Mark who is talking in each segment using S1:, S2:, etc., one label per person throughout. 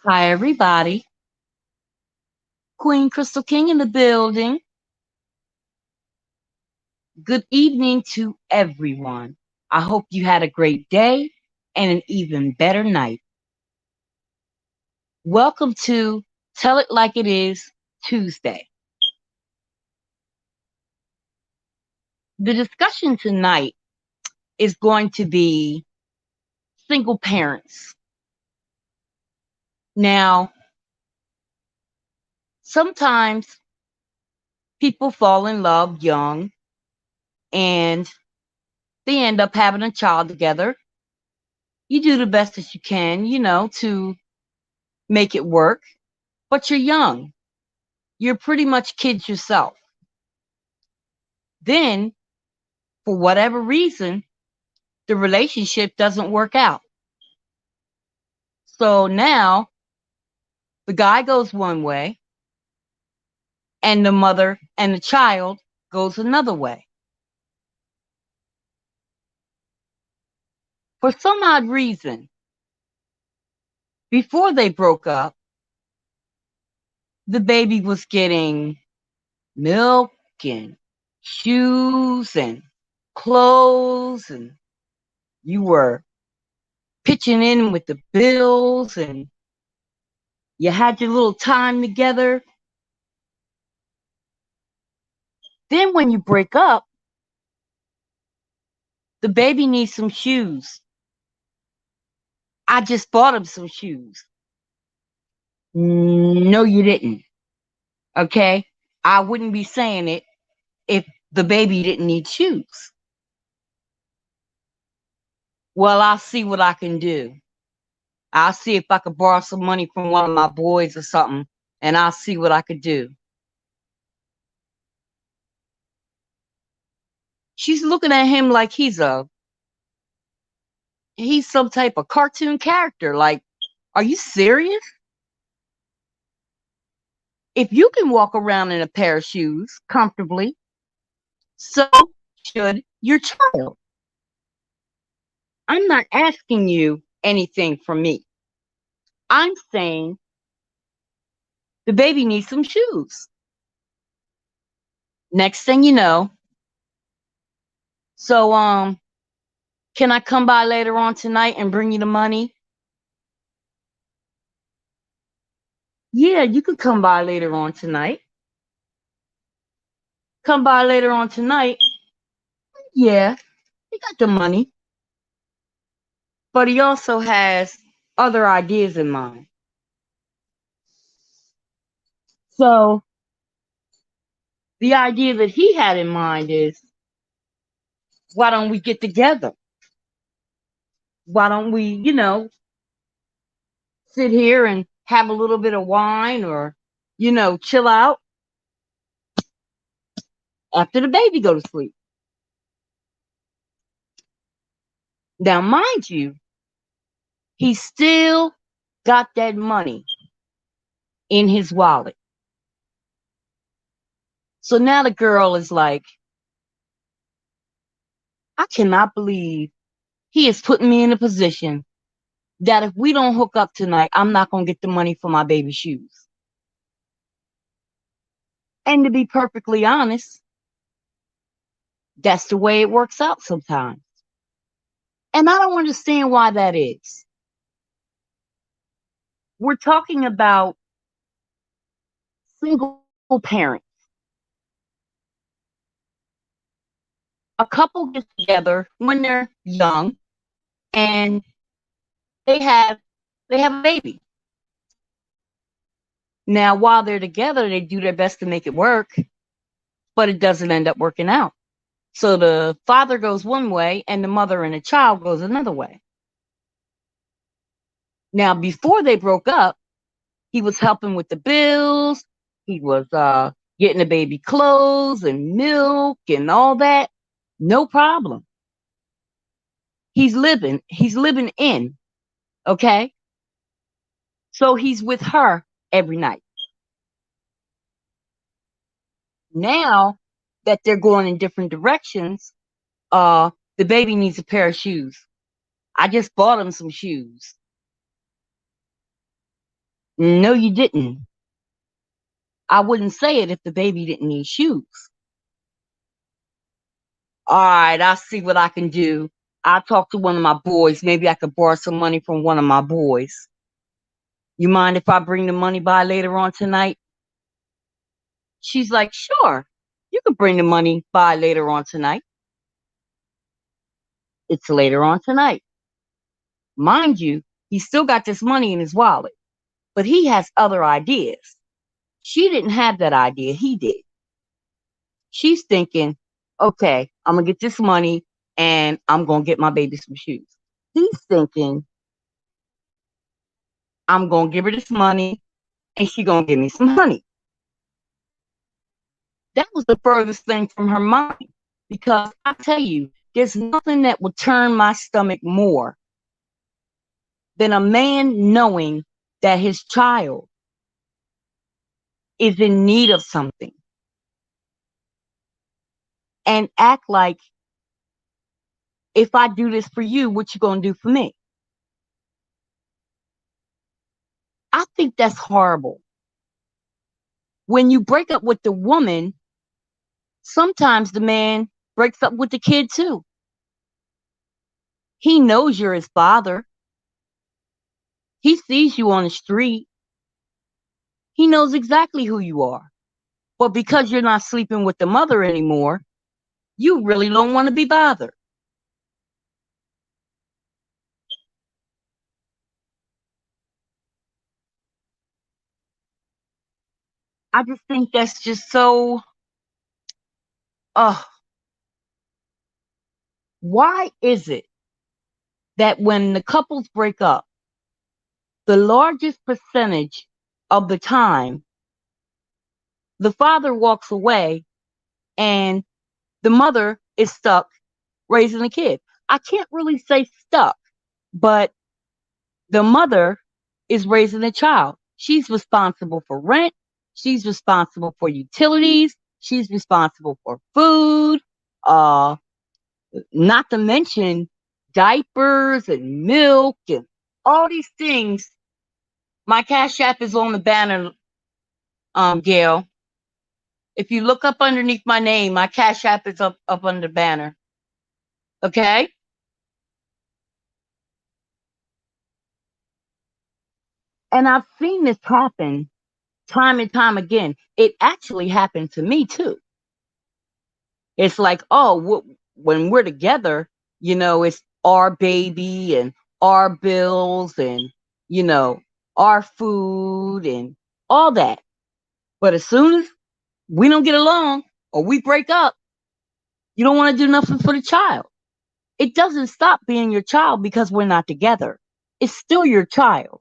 S1: Hi, everybody. Queen Crystal King in the building. Good evening to everyone. I hope you had a great day and an even better night. Welcome to Tell It Like It Is Tuesday. The discussion tonight is going to be single parents. Now, sometimes people fall in love young and they end up having a child together. You do the best that you can, to make it work, but you're young. You're pretty much kids yourself. Then, for whatever reason, the relationship doesn't work out. So now the guy goes one way and the mother and the child goes another way. For some odd reason, before they broke up, the baby was getting milk and shoes and clothes, and you were pitching in with the bills, and you had your little time together. Then when you break up, the baby needs some shoes. I just bought him some shoes. No, you didn't. Okay. I wouldn't be saying it if the baby didn't need shoes. Well, I'll see what I can do. I'll see if I could borrow some money from one of my boys or something, and I'll see what I could do. She's looking at him like he's some type of cartoon character. Like, are you serious? If you can walk around in a pair of shoes comfortably, so should your child. I'm not asking you anything from me. I'm saying the baby needs some shoes. Next thing you know, so can I come by later on tonight and bring you the money? Yeah, you could come by later on tonight. Come by later on tonight. Yeah, he got the money, but he also has other ideas in mind. So the idea that he had in mind is, why don't we get together? Why don't we, sit here and have a little bit of wine or, chill out after the baby go to sleep. Now, mind you, he still got that money in his wallet. So now the girl is like, I cannot believe he is putting me in a position that if we don't hook up tonight, I'm not going to get the money for my baby shoes. And to be perfectly honest, that's the way it works out sometimes. And I don't understand why that is. We're talking about single parents. A couple gets together when they're young and they have they have a baby. Now, while they're together, they do their best to make it work, but it doesn't end up working out. So the father goes one way and the mother and the child goes another way. Now, before they broke up, he was helping with the bills. He was getting the baby clothes and milk and all that. No problem. He's living in, okay? So he's with her every night. Now that they're going in different directions, the baby needs a pair of shoes. I just bought him some shoes. No, you didn't. I wouldn't say it if the baby didn't need shoes. All right, I'll see what I can do. I'll talk to one of my boys. Maybe I could borrow some money from one of my boys. You mind if I bring the money by later on tonight? She's like, sure. You can bring the money by later on tonight. It's later on tonight. Mind you, he still got this money in his wallet, but he has other ideas. She didn't have that idea. He did. She's thinking, okay, I'm going to get this money and I'm going to get my baby some shoes. He's thinking, I'm going to give her this money and she's going to give me some honey. That was the furthest thing from her mind, because I tell you, there's nothing that would turn my stomach more than a man knowing that his child is in need of something and act like, if I do this for you, what you gonna do for me? I think that's horrible. When you break up with the woman, sometimes the man breaks up with the kid too. He knows you're his father. He sees you on the street. He knows exactly who you are. But because you're not sleeping with the mother anymore, you really don't want to be bothered. I just think that's just so, uh, why is it that when the couples break up, the largest percentage of the time, the father walks away and the mother is stuck raising the kid? I can't really say stuck, but the mother is raising the child. She's responsible for rent. She's responsible for utilities. She's responsible for food. Uh, Not to mention diapers and milk and all these things. My Cash App is on the banner, Gail. If you look up underneath my name, my Cash App is up under the banner. Okay? And I've seen this happen time and time again. It actually happened to me too. It's like, oh, when we're together, it's our baby and our bills and, you know, our food and all that. But as soon as we don't get along or we break up, you don't want to do nothing for the child. It doesn't stop being your child because we're not together. It's still your child.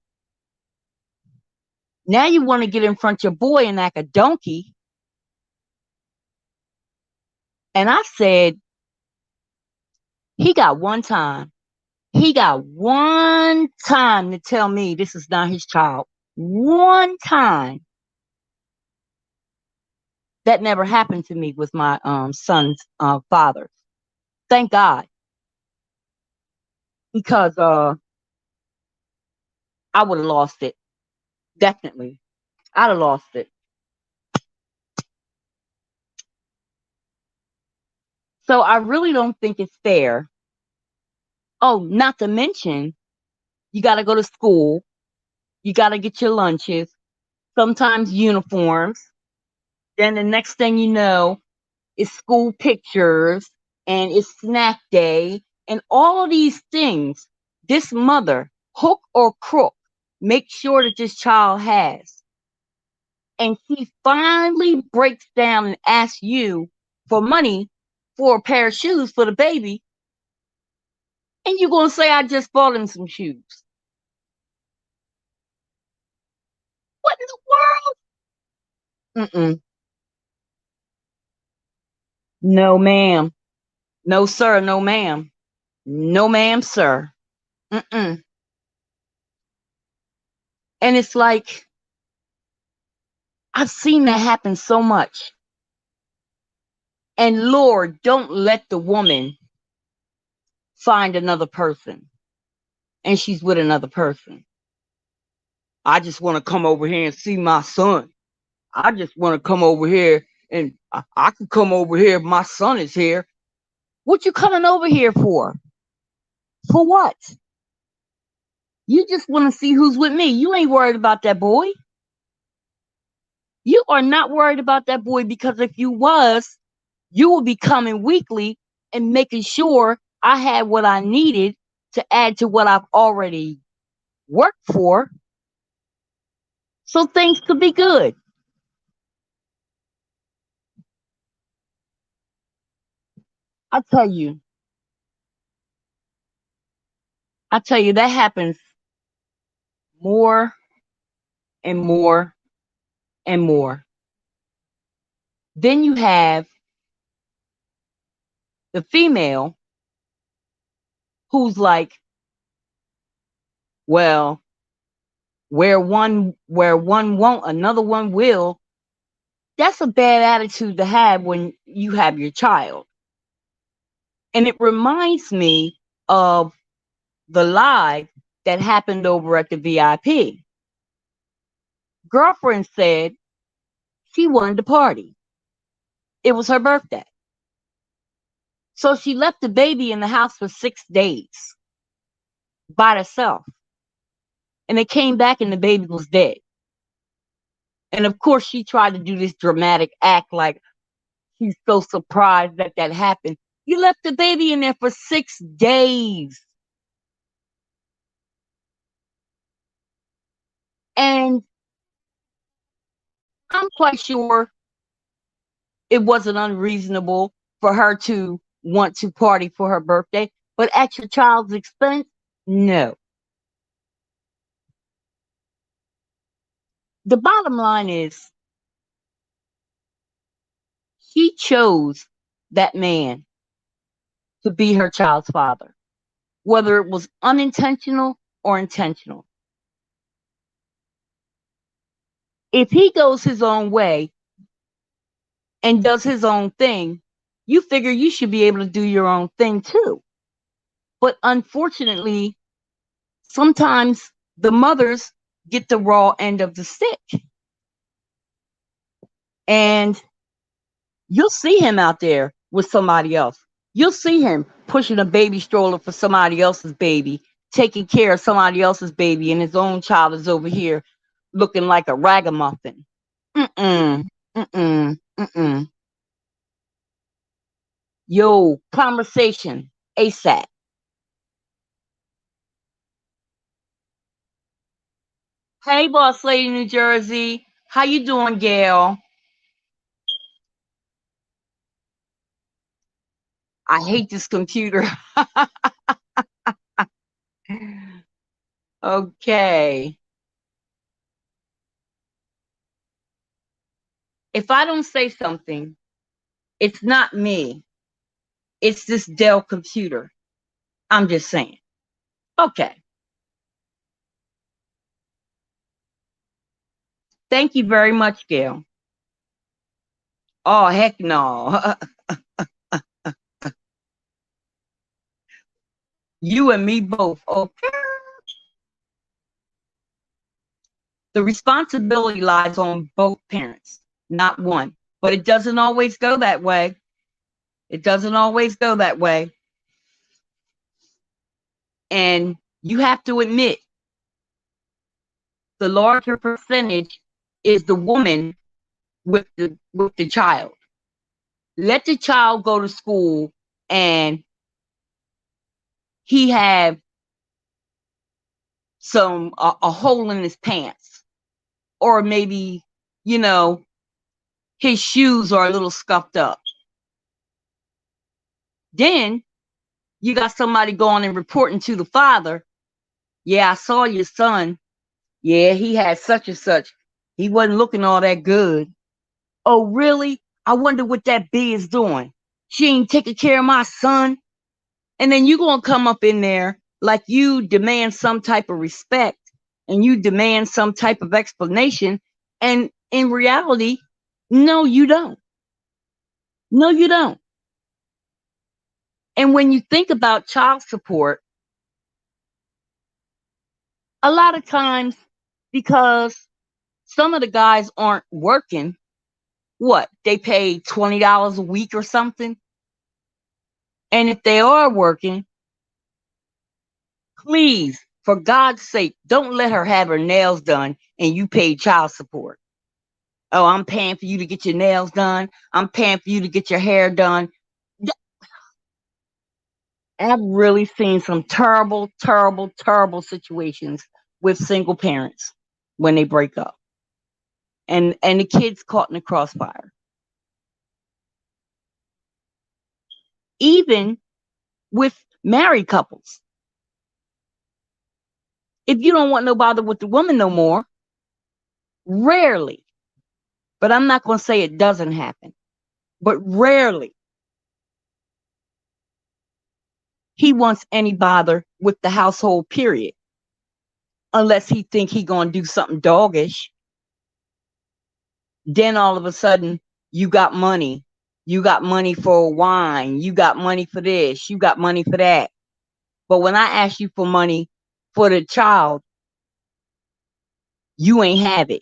S1: Now you want to get in front of your boy and act a donkey. And I said, he got one time. He got one time to tell me this is not his child. One time. That never happened to me with my son's father. Thank God. Because I would have lost it. Definitely. I'd have lost it. So I really don't think it's fair. Oh, not to mention, you got to go to school. You got to get your lunches, sometimes uniforms. Then the next thing you know, it's school pictures and it's snack day and all these things. This mother, hook or crook, make sure that this child has. And she finally breaks down and asks you for money for a pair of shoes for the baby. And you're going to say, I just bought him some shoes. What in the world? Mm-mm. No, ma'am. No, sir. No, ma'am. No, ma'am, sir. Mm-mm. And it's like, I've seen that happen so much. And Lord, don't let the woman find another person and she's with another person. I just want to come over here and see my son. I just want to come over here and I can come over here if my son is here. What you coming over here for? For what? You just want to see who's with me. You ain't worried about that boy. You are not worried about that boy, because if you was, you would be coming weekly and making sure I had what I needed to add to what I've already worked for, so things could be good. I tell you, that happens more and more and more. Then you have the female who's like, well, where one won't, another one will. That's a bad attitude to have when you have your child. And it reminds me of the live that happened over at the VIP. Girlfriend said she wanted to party. It was her birthday. So she left the baby in the house for 6 days by herself. And they came back and the baby was dead. And of course, she tried to do this dramatic act like she's so surprised that that happened. You left the baby in there for 6 days. And I'm quite sure it wasn't unreasonable for her to want to party for her birthday, but at your child's expense, no. The bottom line is she chose that man to be her child's father, whether it was unintentional or intentional. If he goes his own way and does his own thing, you figure you should be able to do your own thing too. But unfortunately, sometimes the mothers get the raw end of the stick. And you'll see him out there with somebody else. You'll see him pushing a baby stroller for somebody else's baby, taking care of somebody else's baby, and his own child is over here looking like a ragamuffin. Mm-mm, mm-mm, mm-mm. Yo, conversation, ASAP. Hey, Boss Lady, New Jersey. How you doing, Gail? I hate this computer. Okay. If I don't say something, it's not me. It's this Dell computer. I'm just saying. Okay. Thank you very much, Gail. Oh, heck no. You and me both. Okay. The responsibility lies on both parents, not one. But it doesn't always go that way. It doesn't always go that way. And you have to admit, the larger percentage is the woman with the child. Let the child go to school and he have some a hole in his pants, or maybe, you know, his shoes are a little scuffed up. Then you got somebody going and reporting to the father, yeah, I saw your son. Yeah, he had such and such. He wasn't looking all that good. Oh, really? I wonder what that B is doing. She ain't taking care of my son. And then you gonna come up in there like you demand some type of respect and you demand some type of explanation. And in reality, no, you don't. No, you don't. And when you think about child support, a lot of times because some of the guys aren't working. What? They pay $20 a week or something? And if they are working, please, for God's sake, don't let her have her nails done and you pay child support. Oh, I'm paying for you to get your nails done. I'm paying for you to get your hair done. I've really seen some terrible, terrible, terrible situations with single parents when they break up. And the kids caught in the crossfire. Even with married couples. If you don't want no bother with the woman no more, rarely, but I'm not going to say it doesn't happen, but rarely he wants any bother with the household, period. Unless he think he going to do something doggish. Then all of a sudden, you got money. You got money for wine. You got money for this. You got money for that. But when I ask you for money for the child, you ain't have it.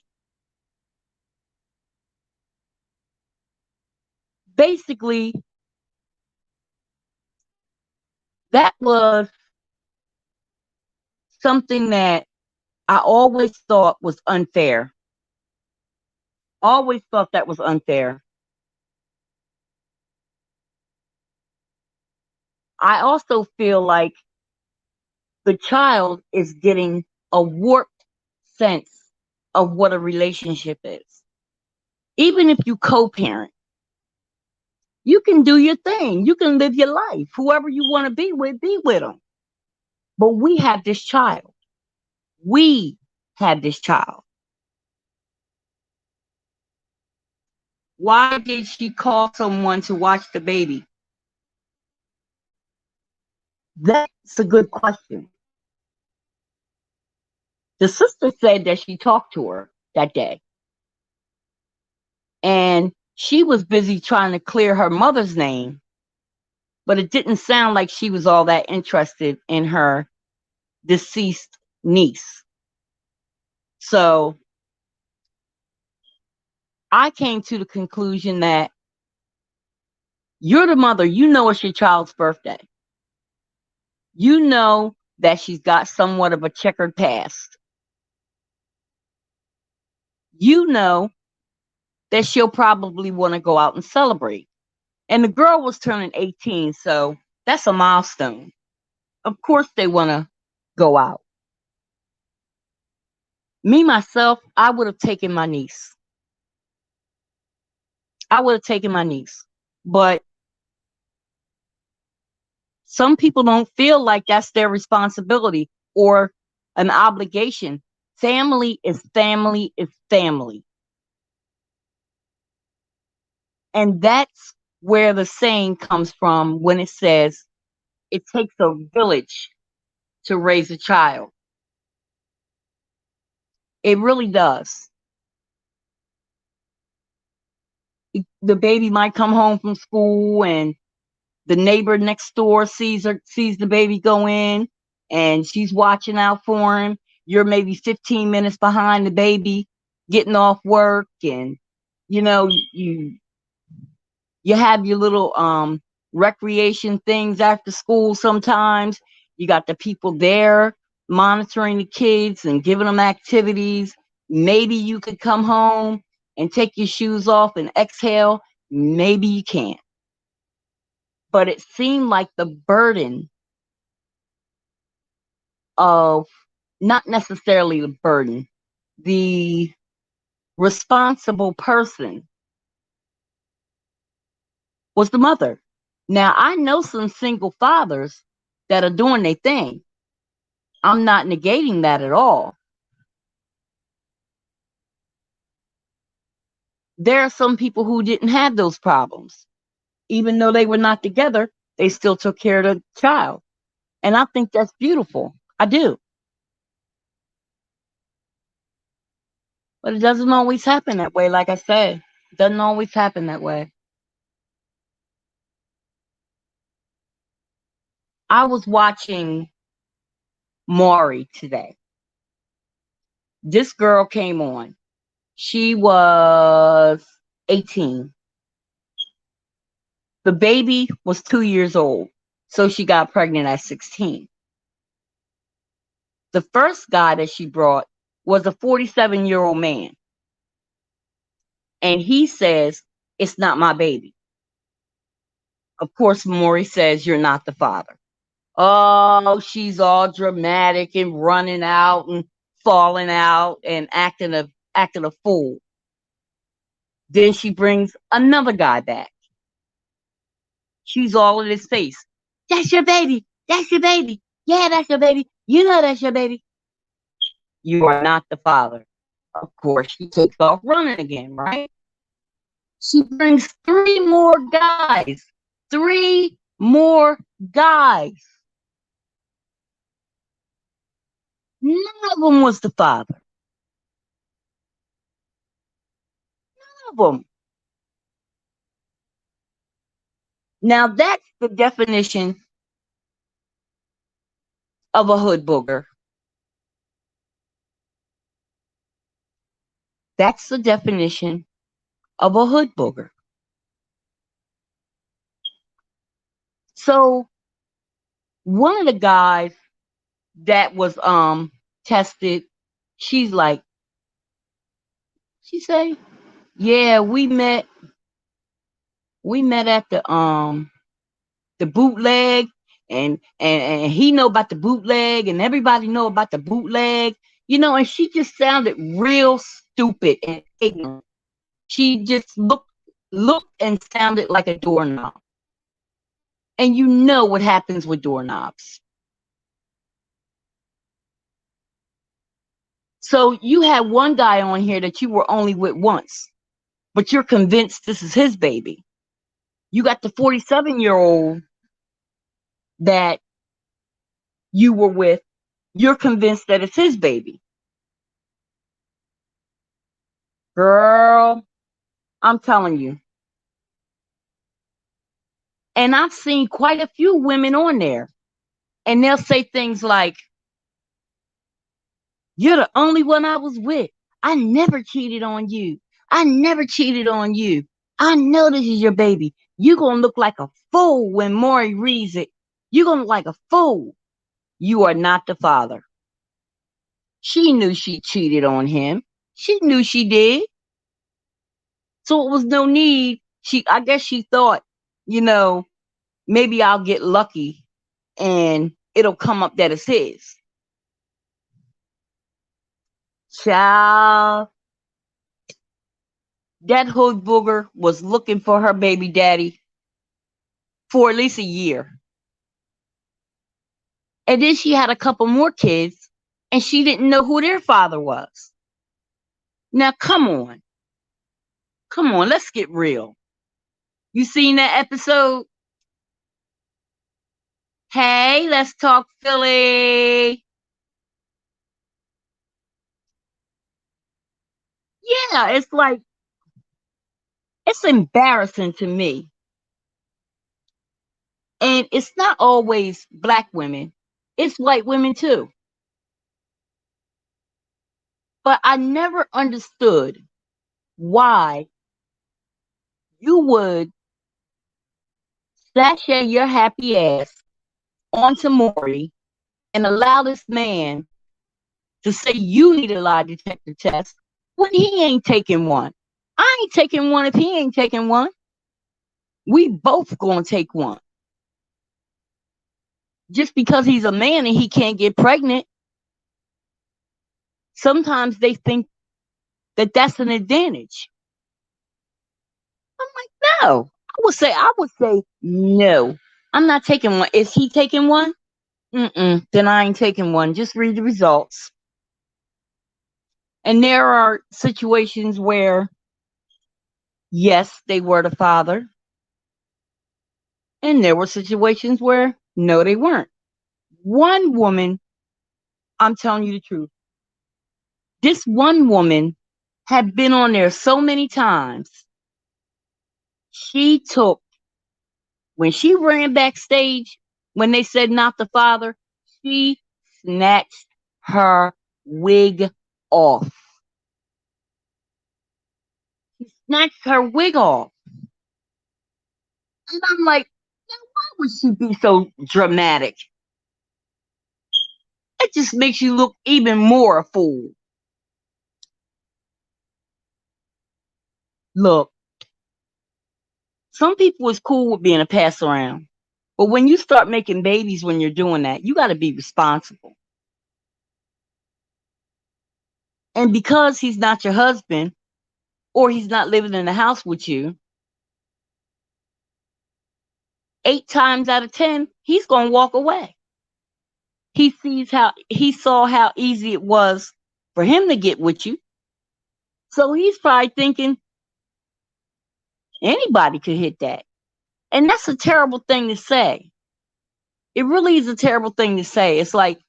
S1: Basically, that was something that I always thought was unfair. Always thought that was unfair. I also feel like the child is getting a warped sense of what a relationship is. Even if you co-parent, you can do your thing. You can live your life. Whoever you want to be with them. But we have this child. We have this child. Why did she call someone to watch the baby? That's a good question. The sister said that she talked to her that day. And she was busy trying to clear her mother's name, but it didn't sound like she was all that interested in her deceased niece. So I came to the conclusion that you're the mother, you know it's your child's birthday. You know that she's got somewhat of a checkered past. You know that she'll probably want to go out and celebrate. And the girl was turning 18, so that's a milestone. Of course they want to go out. Me, myself, I would have taken my niece. I would have taken my niece. But some people don't feel like that's their responsibility or an obligation. Family is family is family. And that's where the saying comes from when it says it takes a village to raise a child. It really does. The baby might come home from school and the neighbor next door sees the baby go in and she's watching out for him. You're maybe 15 minutes behind the baby getting off work, and you know you have your little recreation things after school. Sometimes you got the people there monitoring the kids and giving them activities. Maybe you could come home and take your shoes off and exhale. Maybe you can't. But it seemed like the burden of, not necessarily the burden, the responsible person was the mother. Now, I know some single fathers that are doing their thing. I'm not negating that at all. There are some people who didn't have those problems. Even though they were not together, they still took care of the child. And I think that's beautiful. I do. But it doesn't always happen that way. Like I said, it doesn't always happen that way. I was watching Maury today. This girl came on. She was 18. The baby was 2 years old. So she got pregnant at 16. The first guy that she brought was a 47-year-old man. And he says, it's not my baby. Of course, Maury says, you're not the father. Oh, she's all dramatic and running out and falling out and acting a fool. Then she brings another guy back. She's all in his face. That's your baby. That's your baby. Yeah, that's your baby. You know that's your baby. You are not the father. Of course, she takes off running again, right? She brings 3 more guys. 3 more guys. None of them was the father. None of them. Now that's the definition of a hood booger. That's the definition of a hood booger. So one of the guys that was tested, she's like, she say, yeah, we met at the bootleg, and he know about the bootleg, and everybody know about the bootleg, and she just sounded real stupid and ignorant. She just looked and sounded like a doorknob. And you know what happens with doorknobs. So you had one guy on here that you were only with once, but you're convinced this is his baby. You got the 47-year-old that you were with. You're convinced that it's his baby. Girl, I'm telling you. And I've seen quite a few women on there, and they'll say things like, you're the only one I was with. I never cheated on you. I never cheated on you. I know this is your baby. You're going to look like a fool when Maury reads it. You're going to look like a fool. You are not the father. She knew she cheated on him. She knew she did. So it was no need. I guess she thought, maybe I'll get lucky and it'll come up that it's his. Child, that hood booger was looking for her baby daddy for at least a year. And then she had a couple more kids, and she didn't know who their father was. Now, come on. Come on, let's get real. You seen that episode? Hey, let's talk Philly. Yeah, it's like, it's embarrassing to me. And it's not always black women. It's white women too. But I never understood why you would sashay your happy ass onto Maury and allow this man to say you need a lie detector test when he ain't taking one. I ain't taking one if he ain't taking one. We both gonna take one. Just because he's a man and he can't get pregnant, sometimes they think that that's an advantage. I'm like, no. I would say no. I'm not taking one. Is he taking one? Then I ain't taking one. Just read the results. And there are situations where, yes, they were the father. And there were situations where, no, they weren't. One woman, I'm telling you the truth, this one woman had been on there so many times. She took, when she ran backstage, when they said not the father, she snatched her wig off. He snatched her wig off. And I'm like, now why would she be so dramatic? It just makes you look even more a fool. Look, some people is cool with being a pass around. But when you start making babies when you're doing that, you got to be responsible. And because he's not your husband or he's not living in the house with you, 8 times out of 10, he's going to walk away. He saw how easy it was for him to get with you. So he's probably thinking anybody could hit that. And that's a terrible thing to say. It really is a terrible thing to say. It's like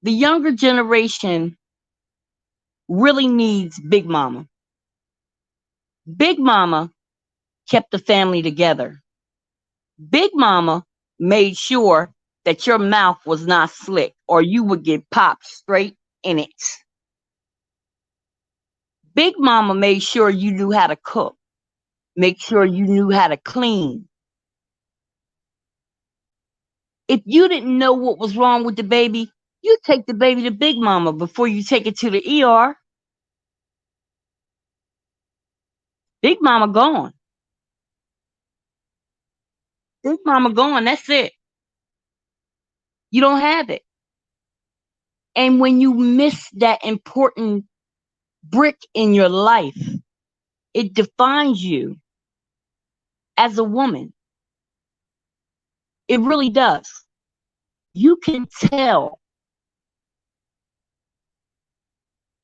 S1: the younger generation really needs Big Mama. Big Mama kept the family together. Big Mama made sure that your mouth was not slick or you would get popped straight in it. Big Mama made sure you knew how to cook, make sure you knew how to clean. If you didn't know what was wrong with the baby, you take the baby to Big Mama before you take it to the ER. Big Mama gone. Big Mama gone. That's it. You don't have it. And when you miss that important brick in your life, it defines you as a woman. It really does. You can tell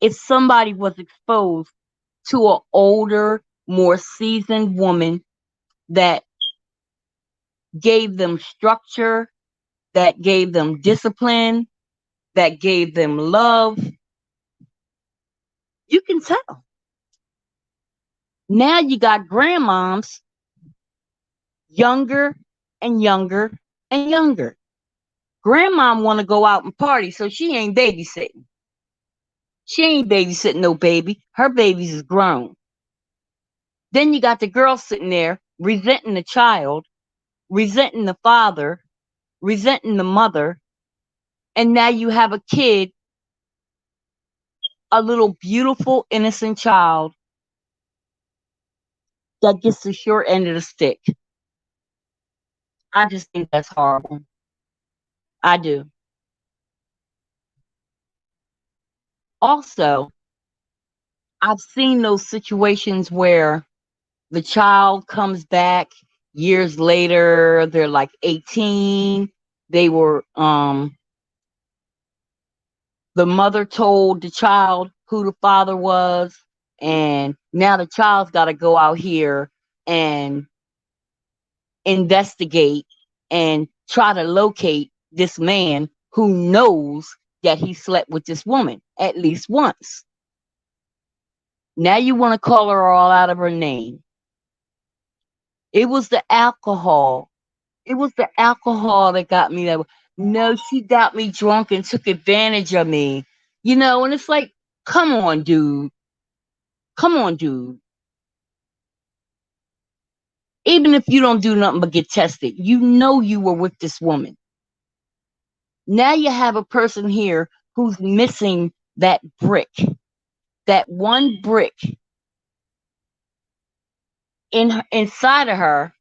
S1: if somebody was exposed to an older, more seasoned woman that gave them structure, that gave them discipline, that gave them love. You can tell. Now you got grandmoms, younger and younger and younger. Grandmom want to go out and party, so she ain't babysitting. She ain't babysitting no baby. Her babies is grown. Then you got the girl sitting there resenting the child, resenting the father, resenting the mother, and now you have a kid, a little beautiful, innocent child that gets the short end of the stick. I just think that's horrible. I do. Also, I've seen those situations where the child comes back years later, they're like 18. They were the mother told the child who the father was, and now the child's got to go out here and investigate and try to locate this man who knows that he slept with this woman at least once. Now you want to call her all out of her name. It was the alcohol. It was the alcohol that got me that. No, she got me drunk and took advantage of me. And it's like, come on, dude. Come on, dude. Even if you don't do nothing but get tested, you know you were with this woman. Now you have a person here who's missing that brick, that one brick inside of her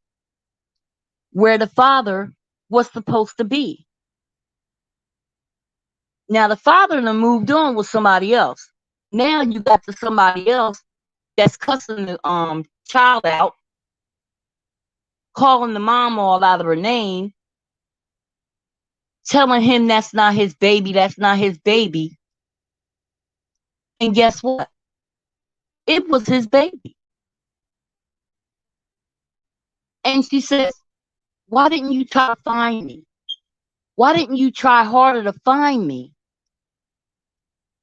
S1: where the father was supposed to be. Now the father done moved on with somebody else. Now you got to somebody else that's cussing the child out, calling the mom all out of her name, telling him that's not his baby, that's not his baby. And guess what? It was his baby. And she says, why didn't you try to find me? Why didn't you try harder to find me?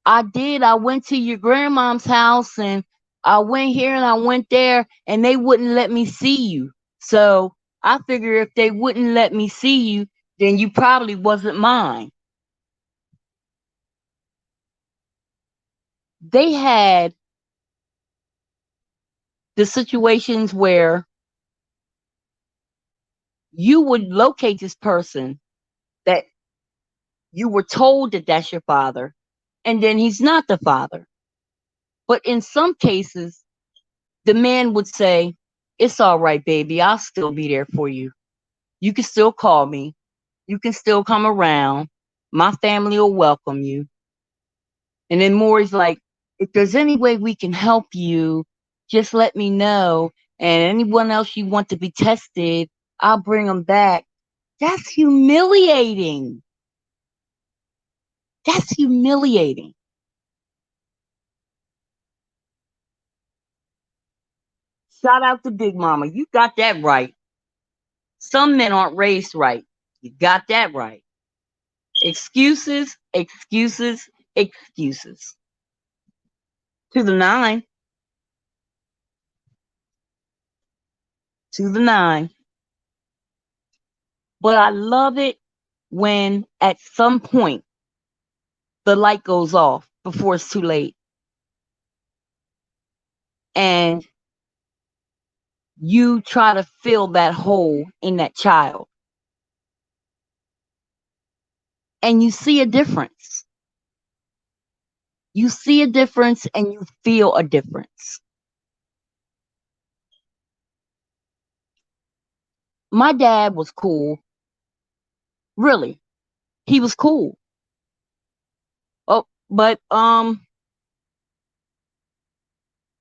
S1: I did. I went to your grandmom's house and I went here and I went there and they wouldn't let me see you. So I figure if they wouldn't let me see you, then you probably wasn't mine. they had the situations where you would locate this person that you were told that that's your father, and then he's not the father. But in some cases, the man would say, "It's all right, baby. I'll still be there for you. You can still call me. You can still come around. My family will welcome you." And then Maury's like, "If there's any way we can help you, just let me know. And anyone else you want to be tested, I'll bring them back." That's humiliating. That's humiliating. Shout out to Big Mama. You got that right. Some men aren't raised right. You got that right. Excuses, excuses, excuses. To the nine. To the nine. But I love it when at some point the light goes off before it's too late. And you try to fill that hole in that child. And you see a difference. You see a difference and you feel a difference. My dad was cool. Really. He was cool. Oh, but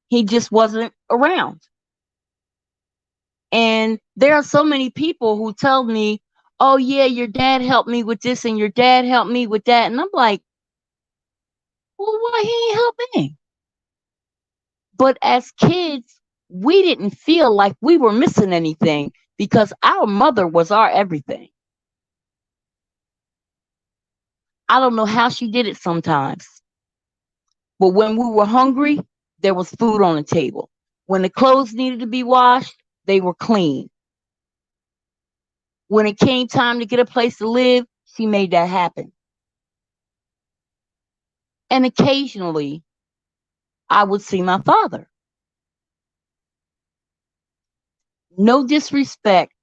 S1: he just wasn't around. And there are so many people who tell me, "Oh yeah, your dad helped me with this and your dad helped me with that." And I'm like, "Well, why he ain't help me?" But as kids, we didn't feel like we were missing anything because our mother was our everything. I don't know how she did it sometimes, but when we were hungry, there was food on the table. When the clothes needed to be washed, they were clean. When it came time to get a place to live, she made that happen. And occasionally, I would see my father. No disrespect,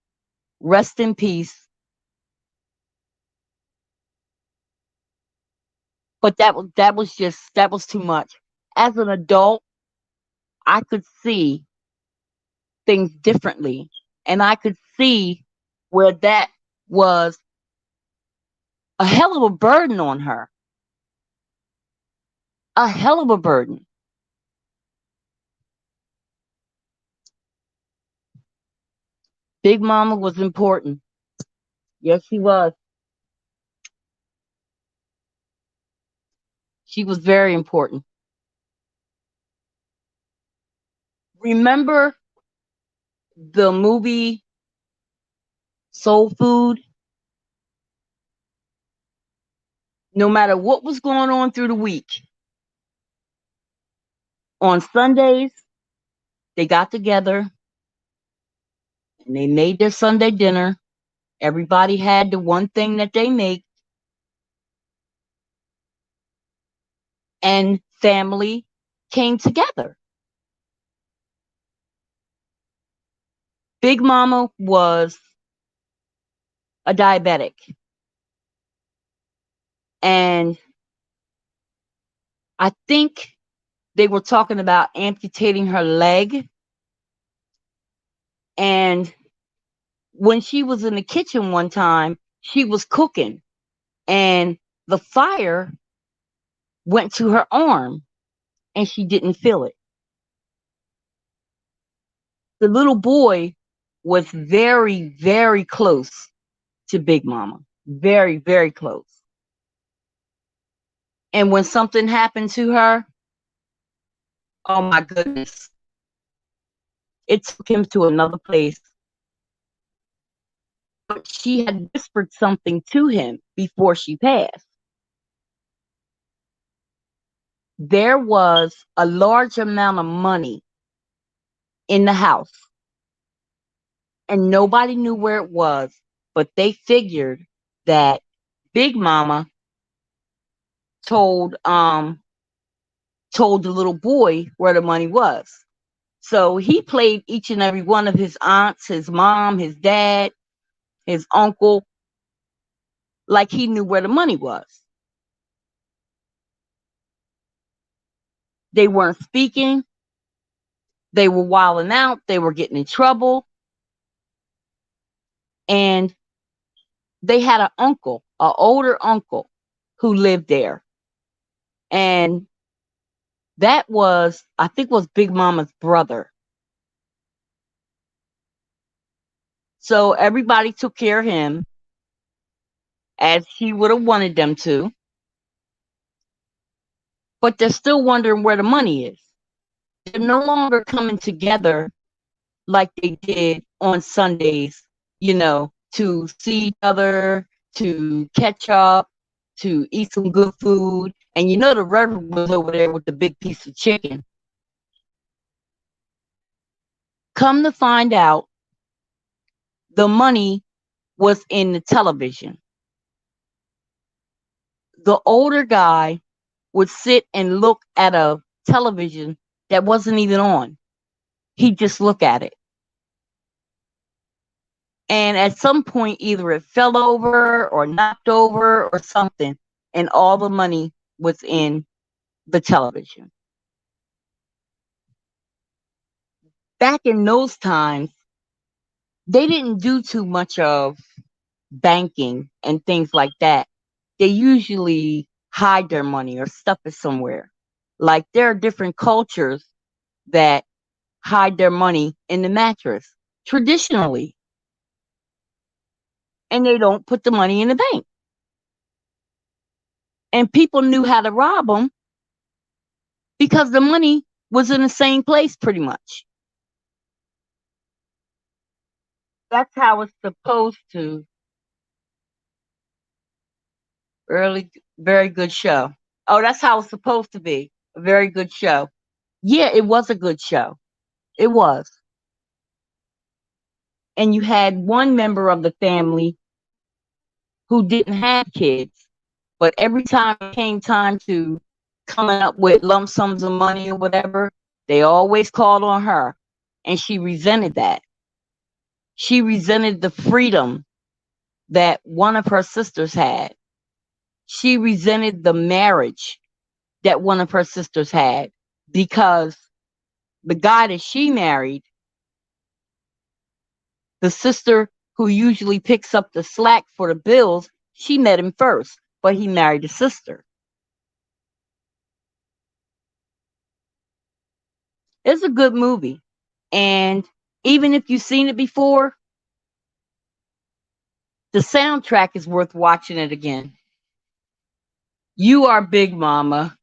S1: rest in peace. But that was too much. As an adult, I could see things differently, and I could see where that was a hell of a burden on her. A hell of a burden. Big Mama was important. Yes, she was. She was very important. Remember the movie Soul Food? No matter what was going on through the week, on Sundays, they got together and they made their Sunday dinner. Everybody had the one thing that they make, and family came together. Big Mama was a diabetic, and I think they were talking about amputating her leg. And when she was in the kitchen one time, she was cooking, and the fire went to her arm, and she didn't feel it. The little boy was very, very close to Big Mama. Very, very close. And when something happened to her, oh my goodness, it took him to another place. But she had whispered something to him before she passed. There was a large amount of money in the house, and nobody knew where it was, but they figured that Big Mama told told the little boy where the money was. So he played each and every one of his aunts, his mom, his dad, his uncle, like he knew where the money was. They weren't speaking. They were wilding out. They were getting in trouble. And they had an older uncle who lived there. And that was, I think, was Big Mama's brother. So everybody took care of him as he would have wanted them to. But they're still wondering where the money is. They're no longer coming together like they did on Sundays, to see each other, to catch up, to eat some good food. And the Reverend was over there with the big piece of chicken. Come to find out, the money was in the television. The older guy would sit and look at a television that wasn't even on. He'd just look at it. And at some point, either it fell over or knocked over or something, and all the money was in the television. Back in those times, they didn't do too much of banking and things like that. They usually hide their money or stuff it somewhere. Like there are different cultures that hide their money in the mattress traditionally, and they don't put the money in the bank. And people knew how to rob them because the money was in the same place pretty much. That's how it's supposed to. Very good show. Oh, that's how it's supposed to be. A very good show. Yeah, it was a good show. It was. And you had one member of the family who didn't have kids, but every time it came time to coming up with lump sums of money or whatever, they always called on her. And she resented that. She resented the freedom that one of her sisters had. She resented the marriage that one of her sisters had because the guy that she married, the sister who usually picks up the slack for the bills, she met him first, but he married the sister. It's a good movie. And even if you've seen it before, the soundtrack is worth watching it again. You are Big Mama.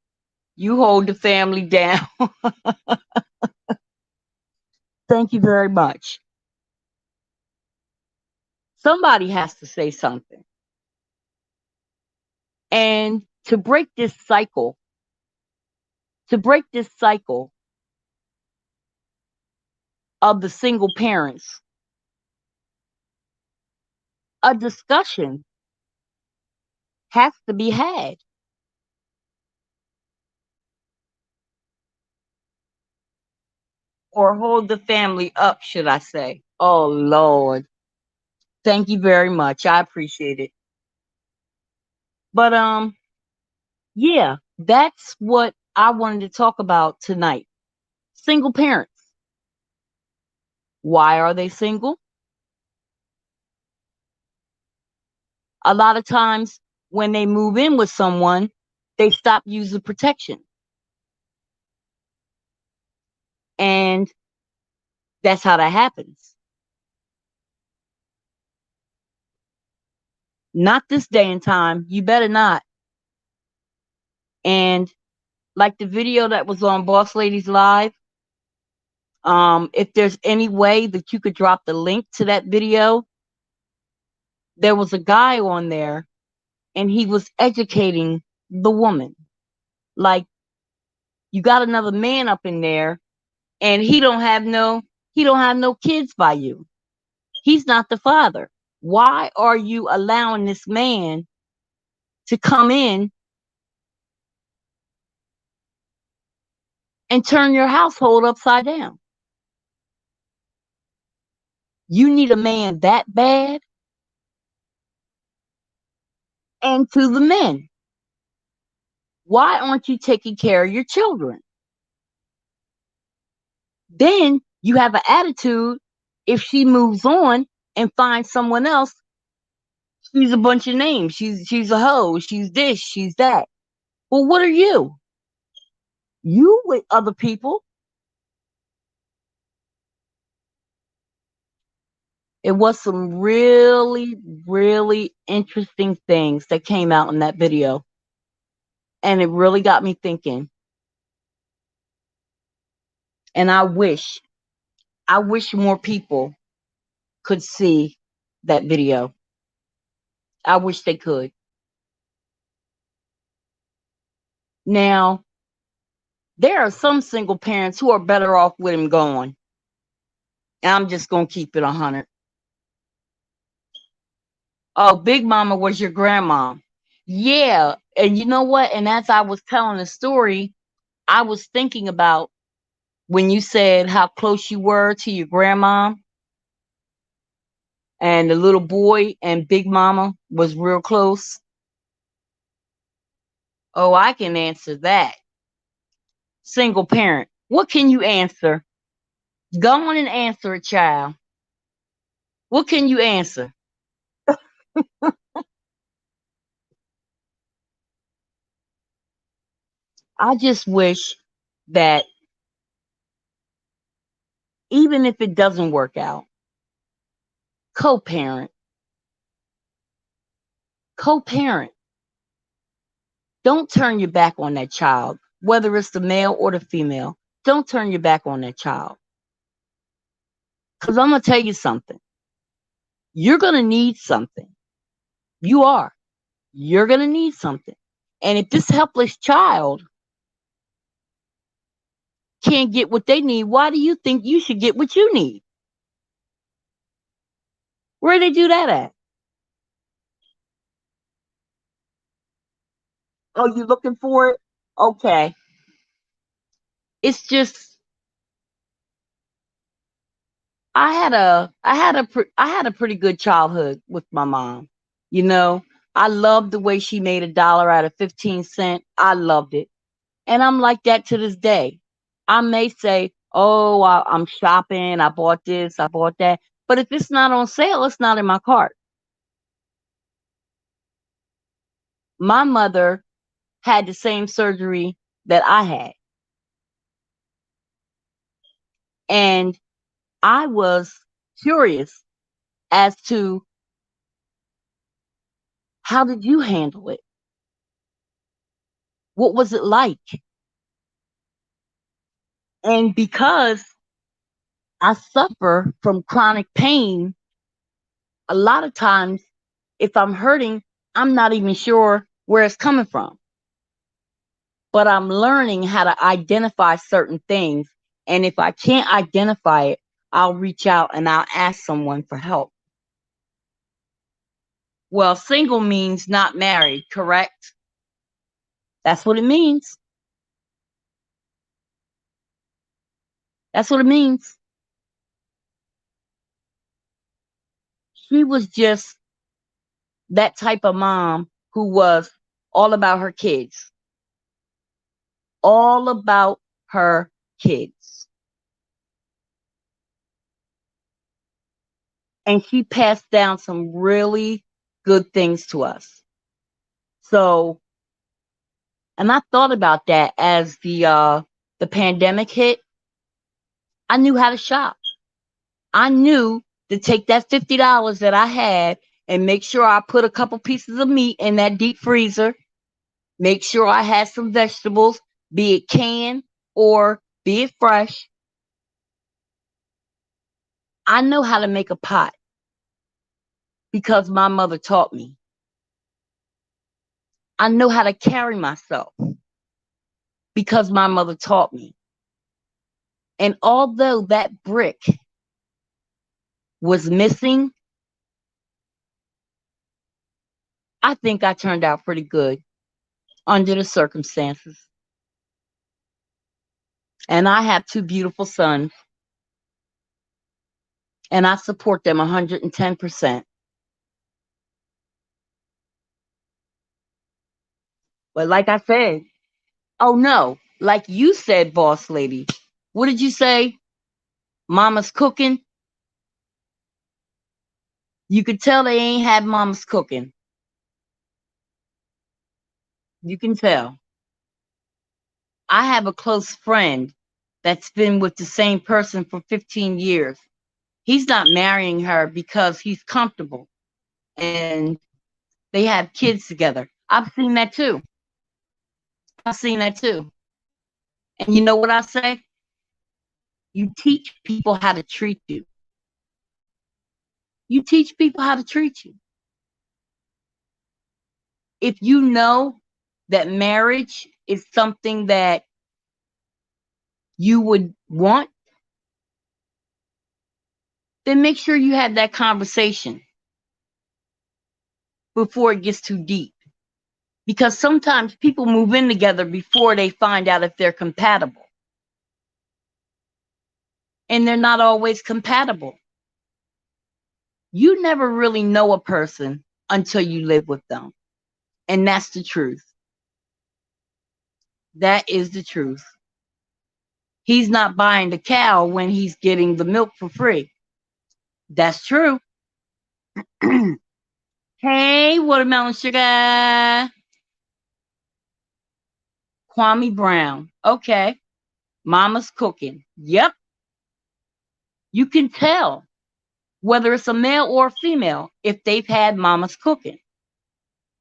S1: You hold the family down. Thank you very much. Somebody has to say something. And to break this cycle of the single parents, a discussion has to be had. Or hold the family up, should I say. Oh, Lord. Thank you very much. I appreciate it. But yeah, that's what I wanted to talk about tonight. Single parents. Why are they single? A lot of times when they move in with someone, they stop using protection. And that's how that happens. Not this day and time. You better not. And like the video that was on Boss Ladies Live, if there's any way that you could drop the link to that video, there was a guy on there and he was educating the woman. Like, you got another man up in there and he don't have no kids by you. He's not the father. Why are you allowing this man to come in and turn your household upside down. You need a man that bad? And to the men, why aren't you taking care of your children? Then you have an attitude. If she moves on and finds someone else, she's a bunch of names. She's a hoe. She's this. She's that. Well, what are you? You with other people. It was some really, really interesting things that came out in that video. And it really got me thinking. And I wish more people could see that video. I wish they could. Now, there are some single parents who are better off with him gone. And I'm just going to keep it 100. Oh, Big Mama was your grandma. Yeah. And you know what? And as I was telling the story, I was thinking about when you said how close you were to your grandma, and the little boy and Big Mama was real close. Oh, I can answer that. Single parent. What can you answer? Go on and answer it, child. What can you answer? I just wish that even if it doesn't work out, co-parent, co-parent. Don't turn your back on that child, whether it's the male or the female. Don't turn your back on that child. Because I'm going to tell you something. You're going to need something. You are. You're going to need something. And if this helpless child can't get what they need, why do you think you should get what you need? Where they do that at? Oh, you looking for it? Okay. It's just I had a pretty good childhood with my mom. You know, I loved the way she made $1 out of 15 cents. I loved it. And I'm like that to this day. I may say, oh, I'm shopping. I bought this. I bought that. But if it's not on sale, it's not in my cart. My mother had the same surgery that I had. And I was curious as to how did you handle it? What was it like? And because I suffer from chronic pain, a lot of times if I'm hurting, I'm not even sure where it's coming from. But I'm learning how to identify certain things. And if I can't identify it, I'll reach out and I'll ask someone for help. Well, single means not married, correct? That's what it means. That's what it means. She was just that type of mom who was all about her kids. All about her kids. And she passed down some really good things to us. So, and I thought about that as the pandemic hit. I knew how to shop. I knew to take that $50 that I had and make sure I put a couple pieces of meat in that deep freezer. Make sure I had some vegetables, be it canned or be it fresh. I know how to make a pot because my mother taught me. I know how to carry myself because my mother taught me. And although that brick was missing, I think I turned out pretty good under the circumstances. And I have two beautiful sons, and I support them 110%. But like I said, oh no, like you said, boss lady, what did you say? Mama's cooking. You could tell they ain't had mama's cooking. You can tell. I have a close friend that's been with the same person for 15 years. He's not marrying her because he's comfortable and they have kids together. I've seen that too. I've seen that too. And you know what I say? You teach people how to treat you. You teach people how to treat you. If you know that marriage is something that you would want, then make sure you have that conversation before it gets too deep. Because sometimes people move in together before they find out if they're compatible. And they're not always compatible. You never really know a person until you live with them. And that's the truth. That is the truth. He's not buying the cow when he's getting the milk for free. That's true. Hey, watermelon sugar. Kwame Brown. Okay. Mama's cooking. Yep. You can tell whether it's a male or a female if they've had mama's cooking.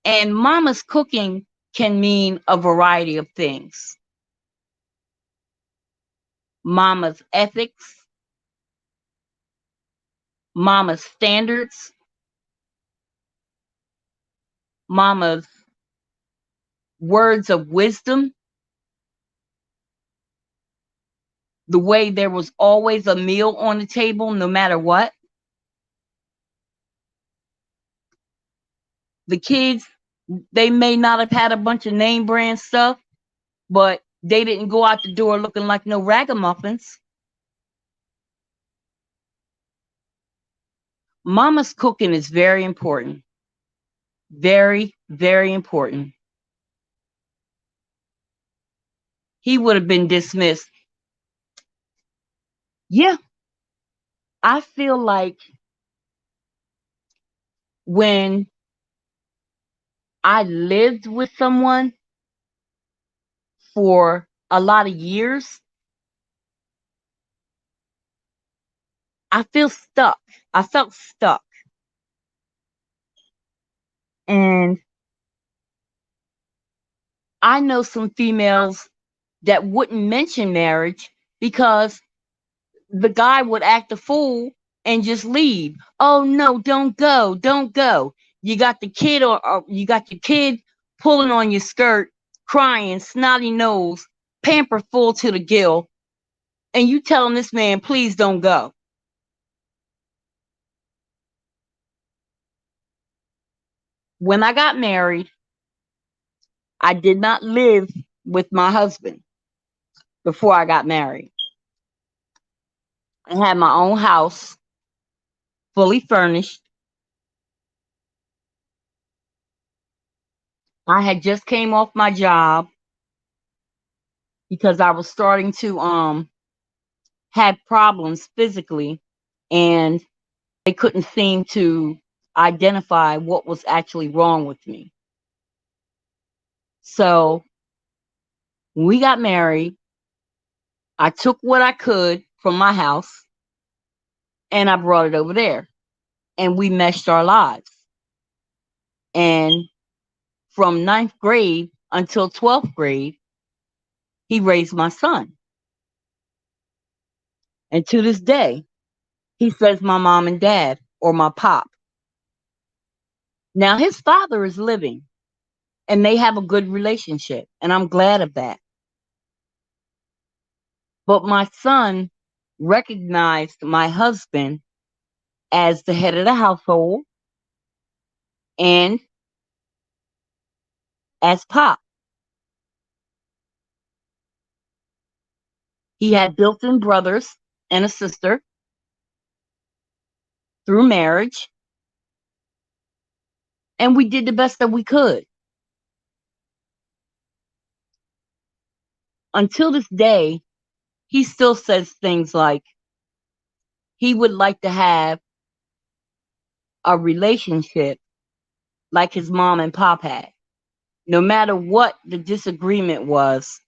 S1: And mama's cooking can mean a variety of things. Mama's ethics, mama's standards, mama's words of wisdom, the way there was always a meal on the table no matter what. The kids, they may not have had a bunch of name brand stuff, but they didn't go out the door looking like no ragamuffins. Mama's cooking is very important. Very, very important. He would have been dismissed. Yeah, I feel like when I lived with someone for a lot of years, I feel stuck. I felt stuck. And I know some females that wouldn't mention marriage because the guy would act a fool and just leave. Oh no, don't go, don't go. You got the kid or you got your kid pulling on your skirt, crying, snotty nose, pamper full to the gill, and you telling this man, please don't go. When I got married, I did not live with my husband before I got married. I had my own house, fully furnished. I had just came off my job because I was starting to have problems physically and they couldn't seem to identify what was actually wrong with me. So when we got married, I took what I could from my house and I brought it over there and we meshed our lives. And from ninth grade until 12th grade, he raised my son. And to this day, he says my mom and dad or my pop. Now his father is living and they have a good relationship, and I'm glad of that. But my son recognized my husband as the head of the household and as pop. He had built-in brothers and a sister through marriage, and we did the best that we could. Until this day, he still says things like he would like to have a relationship like his mom and pop had. No matter what the disagreement was,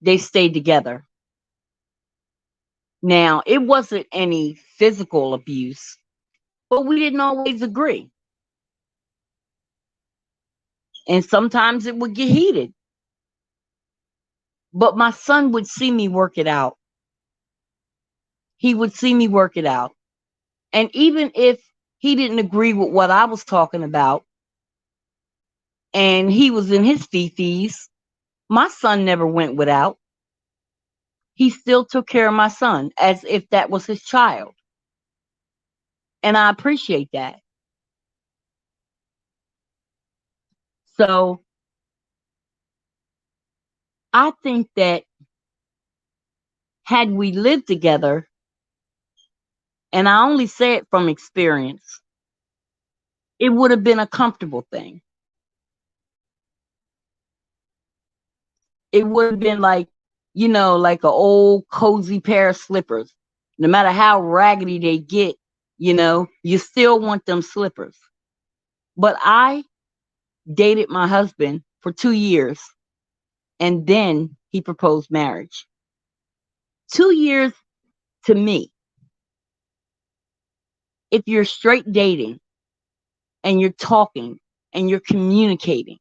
S1: they stayed together. Now, it wasn't any physical abuse, but we didn't always agree. And sometimes it would get heated. But my son would see me work it out. He would see me work it out. And even if he didn't agree with what I was talking about and he was in his fifis, my son never went without. He still took care of my son as if that was his child. And I appreciate that. So I think that had we lived together, and I only say it from experience, it would have been a comfortable thing. It would have been like, like an old cozy pair of slippers. No matter how raggedy they get, you still want them slippers. But I dated my husband for 2 years and then he proposed marriage. 2 years to me, if you're straight dating and you're talking and you're communicating,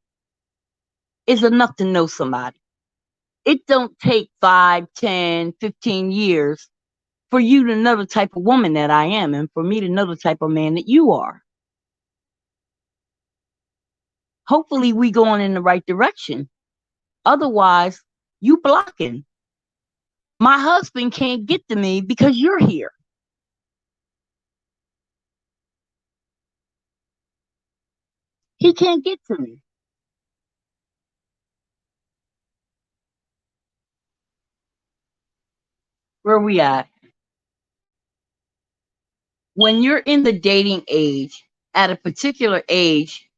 S1: is enough to know somebody. It don't take 5, 10, 15 years for you to know the type of woman that I am and for me to know the type of man that you are. Hopefully we going in the right direction. Otherwise, you blocking. My husband can't get to me because you're here. He can't get to me. Where we at? When you're in the dating age, at a particular age,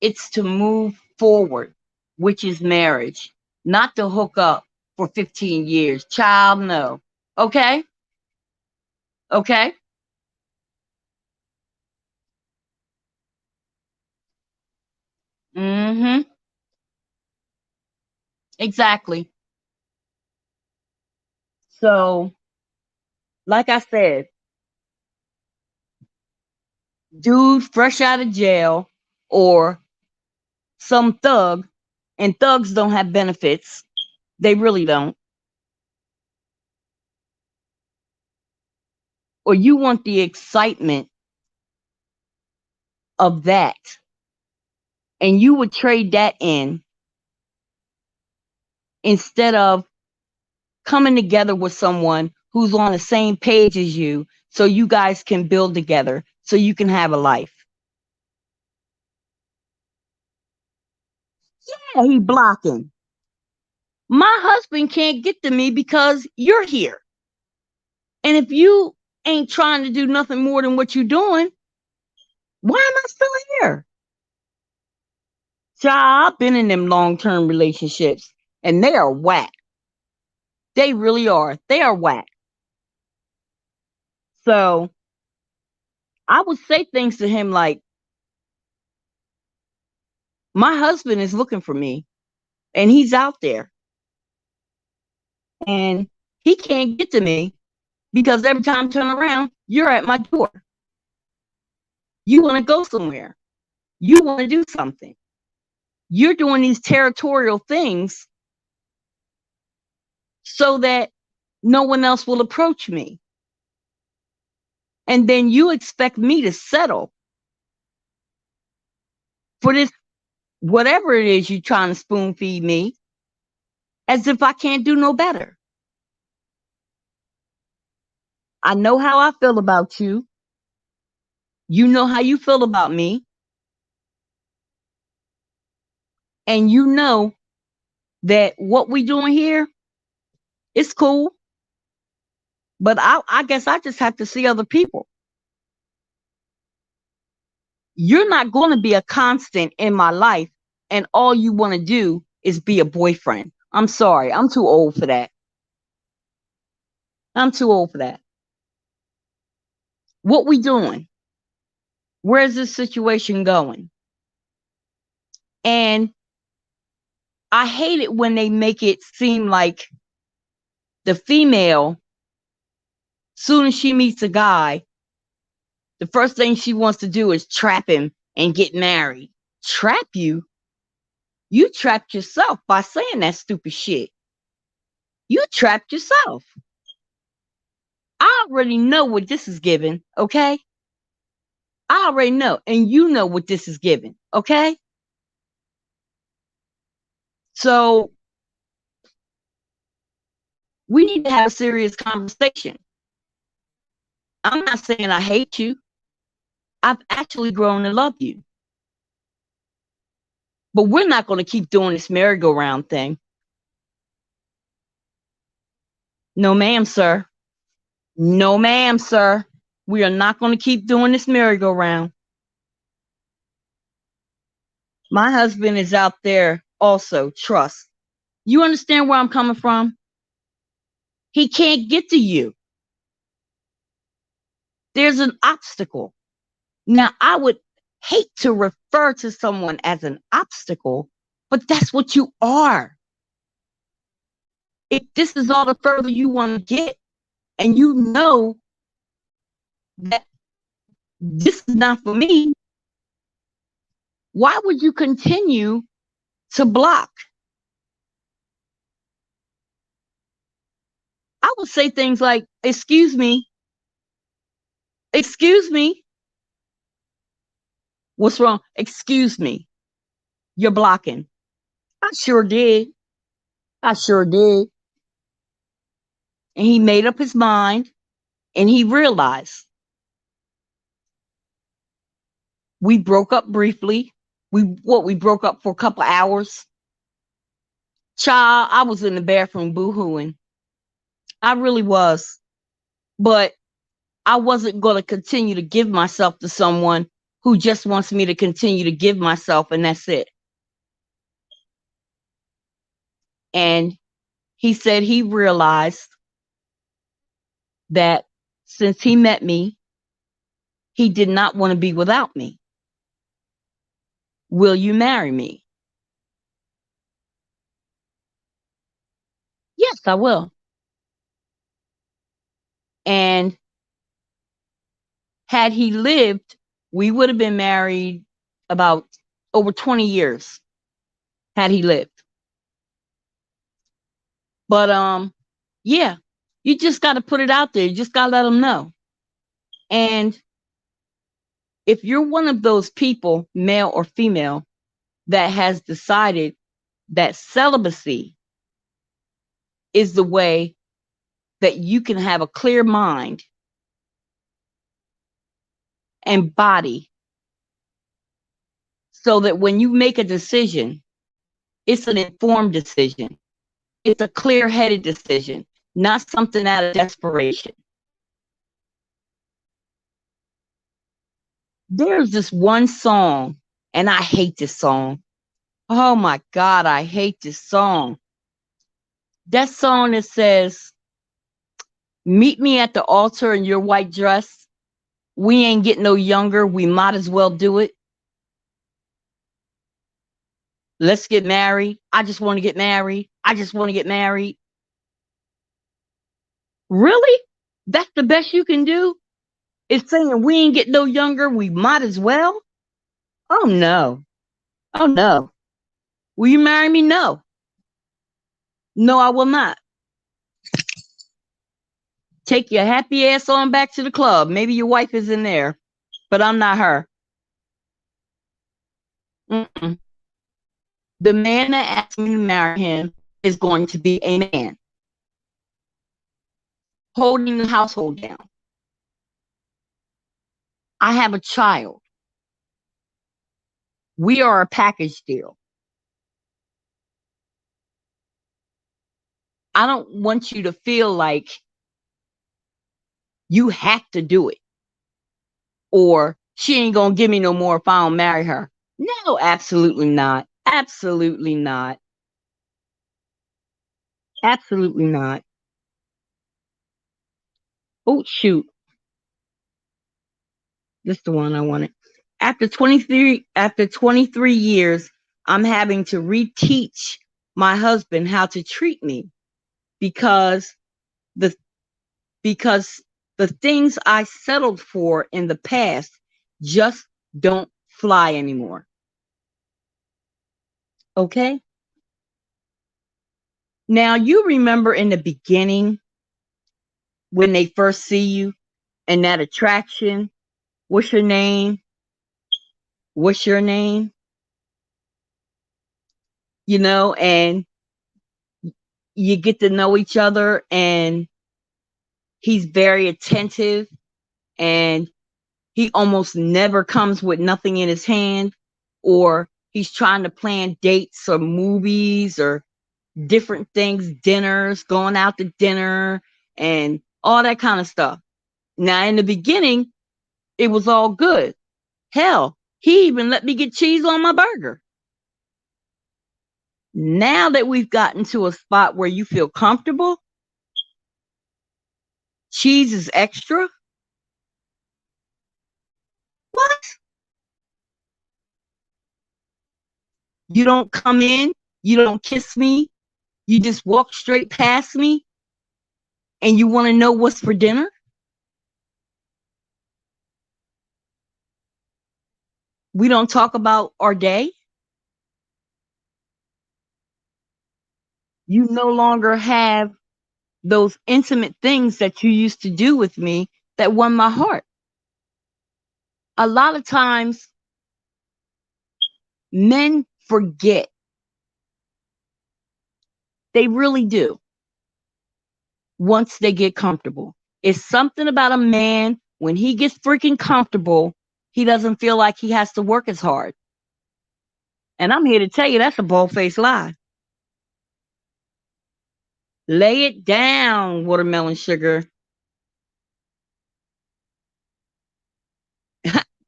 S1: it's to move forward, which is marriage, not to hook up for 15 years. Child, no. Okay? Okay? Mm-hmm. Exactly. So, like I said, dude fresh out of jail or some thug, and thugs don't have benefits. They really don't. Or you want the excitement of that, and you would trade that in instead of coming together with someone who's on the same page as you so you guys can build together so you can have a life. Yeah, he blocking. My husband can't get to me because you're here. And if you ain't trying to do nothing more than what you're doing, why am I still here? Child, I've been in them long-term relationships and they are whack. They really are. They are whack. So I would say things to him like, my husband is looking for me and he's out there and he can't get to me because every time I turn around, you're at my door. You want to go somewhere. You want to do something. You're doing these territorial things so that no one else will approach me. And then you expect me to settle for this, whatever it is you're trying to spoon feed me, as if I can't do no better. I know how I feel about you. You know how you feel about me. And you know that what we doing here It's cool. But I guess I just have to see other people. You're not going to be a constant in my life, and all you want to do is be a boyfriend. I'm sorry. I'm too old for that. I'm too old for that. What we doing? Where's this situation going? And I hate it when they make it seem like the female, soon as she meets a guy, the first thing she wants to do is trap him and get married. Trap you? You trapped yourself by saying that stupid shit. You trapped yourself. I already know what this is giving, okay? I already know, and you know what this is giving, okay? So we need to have a serious conversation. I'm not saying I hate you. I've actually grown to love you. But we're not going to keep doing this merry-go-round thing. No, ma'am, sir. No, ma'am, sir. We are not going to keep doing this merry-go-round. My husband is out there also, trust. You understand where I'm coming from? He can't get to you. There's an obstacle. Now, I would hate to refer to someone as an obstacle, but that's what you are. If this is all the further you want to get, and you know that this is not for me, why would you continue to block? I would say things like, excuse me, what's wrong? Excuse me, you're blocking. I sure did. I sure did. And he made up his mind, and he realized. We broke up briefly. We broke up for a couple of hours. Child, I was in the bathroom boo-hooing. I really was. But I wasn't going to continue to give myself to someone who just wants me to continue to give myself, and that's it. And he said he realized that since he met me, he did not want to be without me. Will you marry me? Yes, I will. And had he lived, we would have been married about over 20 years had he lived. But yeah, you just got to put it out there. You just got to let them know. And if you're one of those people, male or female, that has decided that celibacy is the way that you can have a clear mind and body, so that when you make a decision, it's an informed decision. It's a clear-headed decision, not something out of desperation. There's this one song, and I hate this song. Oh my God, I hate this song. That song that says, meet me at the altar in your white dress. We ain't getting no younger. We might as well do it. Let's get married. I just want to get married. I just want to get married. Really? That's the best you can do? Is saying we ain't get no younger. We might as well? Oh no. Oh no. Will you marry me? No. No, I will not. Take your happy ass on back to the club. Maybe your wife is in there, but I'm not her. Mm-mm. The man that asked me to marry him is going to be a man, holding the household down. I have a child. We are a package deal. I don't want you to feel like you have to do it, or she ain't gonna give me no more if I don't marry her. No, absolutely not. Absolutely not. Absolutely not. Oh, shoot. This is the one I wanted. After 23 years, I'm having to reteach my husband how to treat me because the because the things I settled for in the past just don't fly anymore. Okay? Now, you remember in the beginning when they first see you and that attraction, what's your name? What's your name? And you get to know each other, and he's very attentive, and he almost never comes with nothing in his hand, or he's trying to plan dates or movies or different things, dinners, going out to dinner, and all that kind of stuff. Now, in the beginning, it was all good. Hell, he even let me get cheese on my burger. Now that we've gotten to a spot where you feel comfortable, cheese is extra. What? You don't come in, you don't kiss me, you just walk straight past me, and you want to know what's for dinner? We don't talk about our day. You no longer have those intimate things that you used to do with me that won my heart. A lot of times, men forget. They really do. Once they get comfortable, it's something about a man when he gets freaking comfortable, he doesn't feel like he has to work as hard. And I'm here to tell you that's a bald-faced lie. Lay it down, watermelon sugar.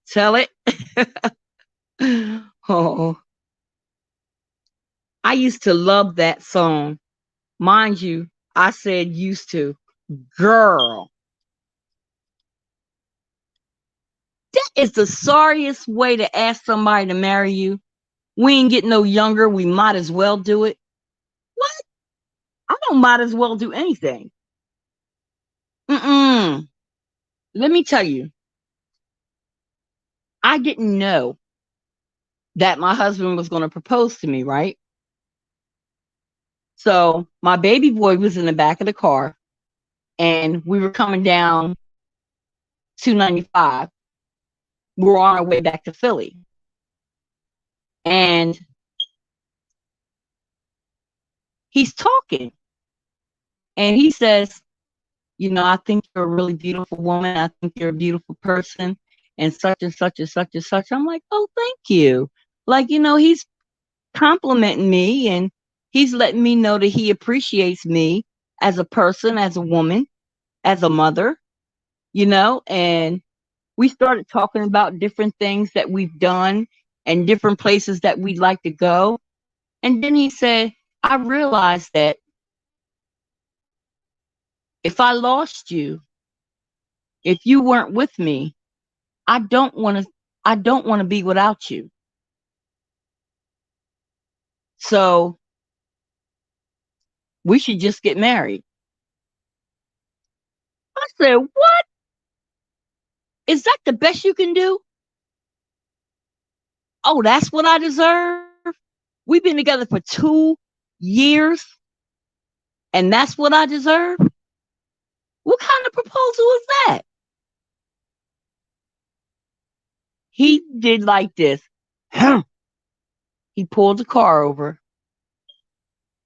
S1: Tell it. Oh, I used to love that song. Mind you, I said used to. Girl, that is the sorriest way to ask somebody to marry you. We ain't getting no younger. We might as well do it. What? I don't might as well do anything. Mm-mm. Let me tell you, I didn't know that my husband was going to propose to me, right? So my baby boy was in the back of the car, and we were coming down 295. We were on our way back to Philly. And he's talking, and he says, I think you're a really beautiful woman. I think you're a beautiful person, and such and such and such and such. I'm like, oh, thank you. Like, he's complimenting me, and he's letting me know that he appreciates me as a person, as a woman, as a mother, and we started talking about different things that we've done and different places that we'd like to go. And then he said, I realized that if I lost you, if you weren't with me, I don't want to I don't want to be without you. So we should just get married. I said, what? Is that the best you can do? Oh, that's what I deserve? We've been together for 2 years, and that's what I deserve? What kind of proposal is that? He did like this. He pulled the car over,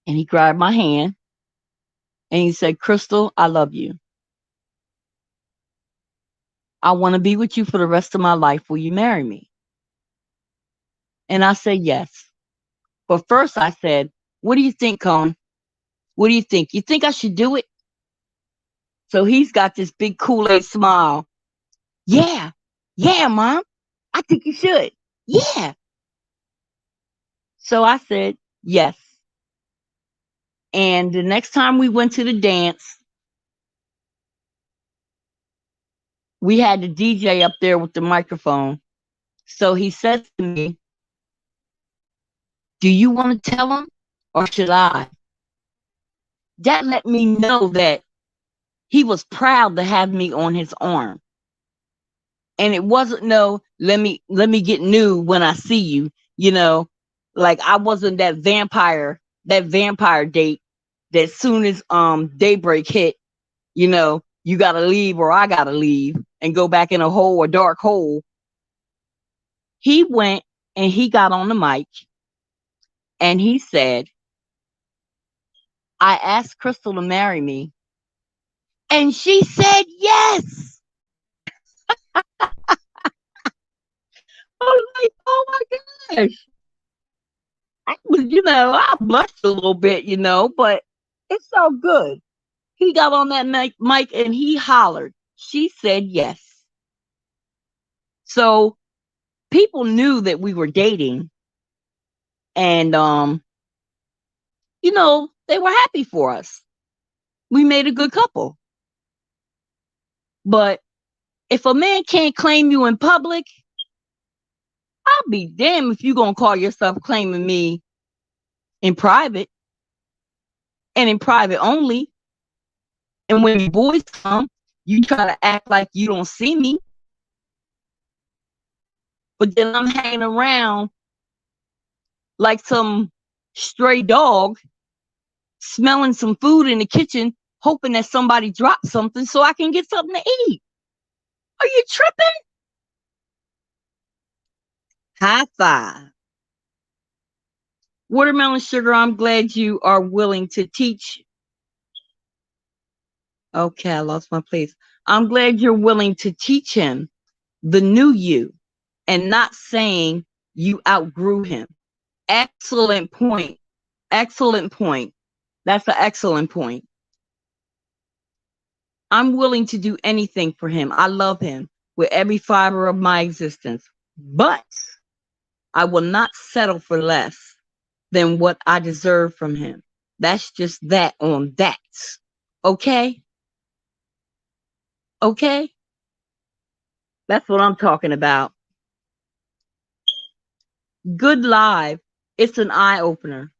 S1: and he grabbed my hand, and he said, Crystal, I love you. I want to be with you for the rest of my life. Will you marry me? And I said, yes. But first I said, what do you think, Cone? What do you think? You think I should do it? So he's got this big Kool-Aid smile. Yeah, yeah, Mom. I think you should. Yeah. So I said, yes. And the next time we went to the dance, we had the DJ up there with the microphone. So he says to me, do you want to tell him or should I? That let me know that he was proud to have me on his arm. And it wasn't no, let me get new when I see you, you know, like I wasn't that vampire date that soon as daybreak hit, you know, you gotta leave or I gotta leave and go back in a dark hole. He went and he got on the mic and he said, I asked Crystal to marry me. And she said yes. I was like, oh my gosh. I was, I blushed a little bit, but it's so good. He got on that mic and he hollered. She said yes. So people knew that we were dating and, they were happy for us. We made a good couple. But if a man can't claim you in public, I'll be damned if you're going to call yourself claiming me in private and in private only. And when your boys come, you try to act like you don't see me. But then I'm hanging around like some stray dog, smelling some food in the kitchen, hoping that somebody drops something so I can get something to eat. Are you tripping? High five. Watermelon Sugar, I'm glad you are willing to teach. Okay, I lost my place. I'm glad you're willing to teach him the new you and not saying you outgrew him. Excellent point. Excellent point. That's an excellent point. I'm willing to do anything for him. I love him with every fiber of my existence, but I will not settle for less than what I deserve from him. That's just that on that. Okay? Okay? That's what I'm talking about. Good live. It's an eye opener.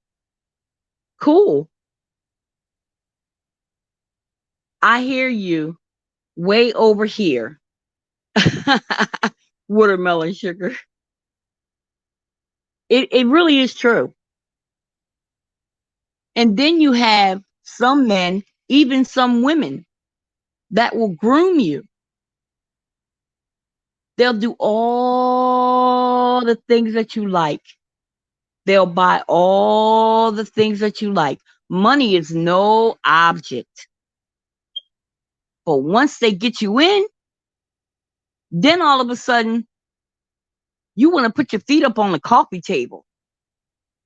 S1: Cool. I hear you way over here. Watermelon Sugar. It really is true. And then you have some men, even some women, that will groom you. They'll do all the things that you like. They'll buy all the things that you like. Money is no object. But once they get you in, then all of a sudden, you want to put your feet up on the coffee table.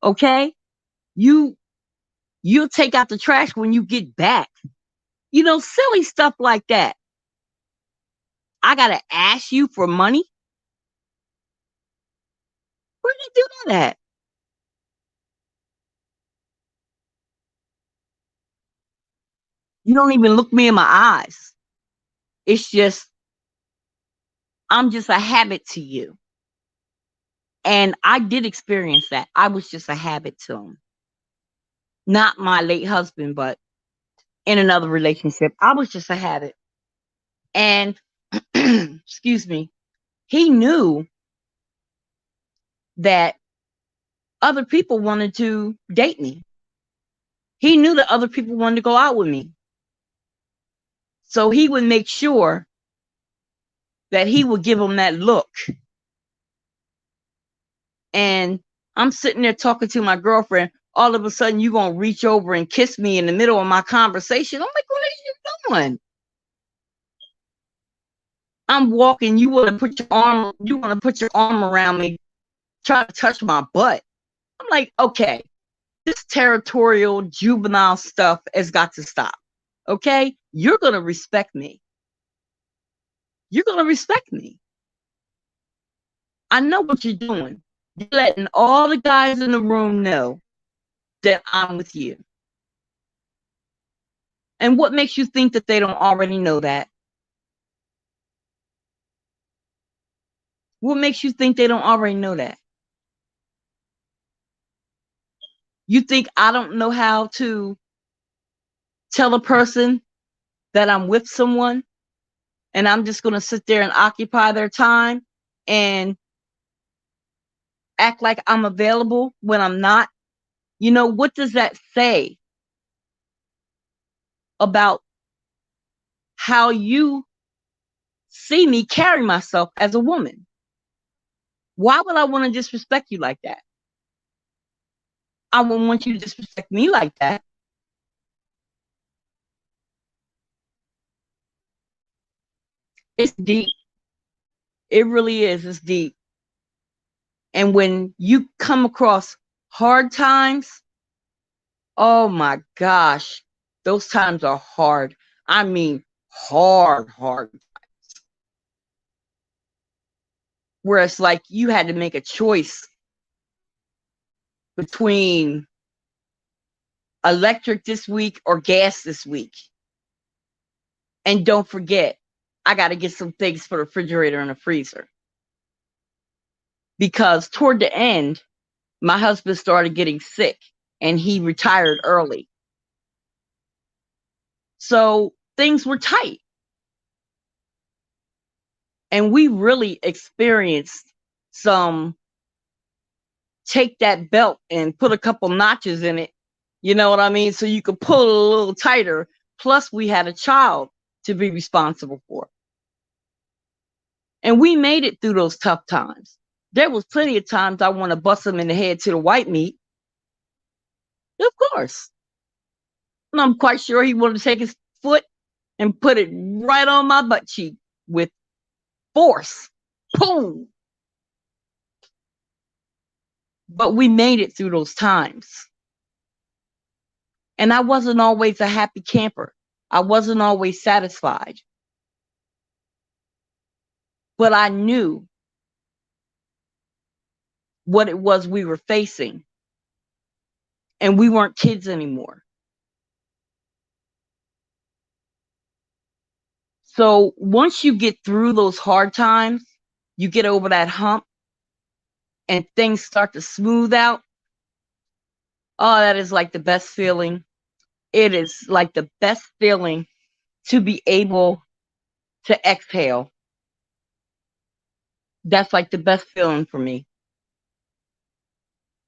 S1: Okay? You'll take out the trash when you get back. Silly stuff like that. I got to ask you for money? Where'd you do that at? You don't even look me in my eyes. It's just, I'm just a habit to you. And I did experience that. I was just a habit to him. Not my late husband, but in another relationship, I was just a habit. And, excuse me, he knew that other people wanted to date me. He knew that other people wanted to go out with me. So he would make sure that he would give them that look. And I'm sitting there talking to my girlfriend. All of a sudden, you're going to reach over and kiss me in the middle of my conversation. I'm like, what are you doing? I'm walking. You want to put your arm around me, try to touch my butt. I'm like, okay, This territorial juvenile stuff has got to stop. Okay? You're going to respect me. You're going to respect me. I know what you're doing. You're letting all the guys in the room know that I'm with you. And what makes you think that they don't already know that? What makes you think they don't already know that? You think I don't know how to tell a person that I'm with someone and I'm just going to sit there and occupy their time and act like I'm available when I'm not? You know, what does that say about how you see me carry myself as a woman? Why would I want to disrespect you like that? I wouldn't want you to disrespect me like that. It's deep. It really is. It's deep. And when you come across hard times, oh my gosh, those times are hard. I mean, hard. Where it's like you had to make a choice between electric this week or gas this week. And don't forget, I got to get some things for the refrigerator and the freezer. Because toward the end, my husband started getting sick and he retired early. So things were tight. And we really experienced some take that belt and put a couple notches in it. You know what I mean? So you could pull it a little tighter. Plus, we had a child to be responsible for. And we made it through those tough times. There was plenty of times I want to bust him in the head to the white meat. Of course. And I'm quite sure he wanted to take his foot and put it right on my butt cheek with force. Boom. But we made it through those times. And I wasn't always a happy camper. I wasn't always satisfied. But I knew what it was we were facing. And we weren't kids anymore. So once you get through those hard times, you get over that hump and things start to smooth out. Oh, that is like the best feeling. It is like the best feeling to be able to exhale. That's like the best feeling for me.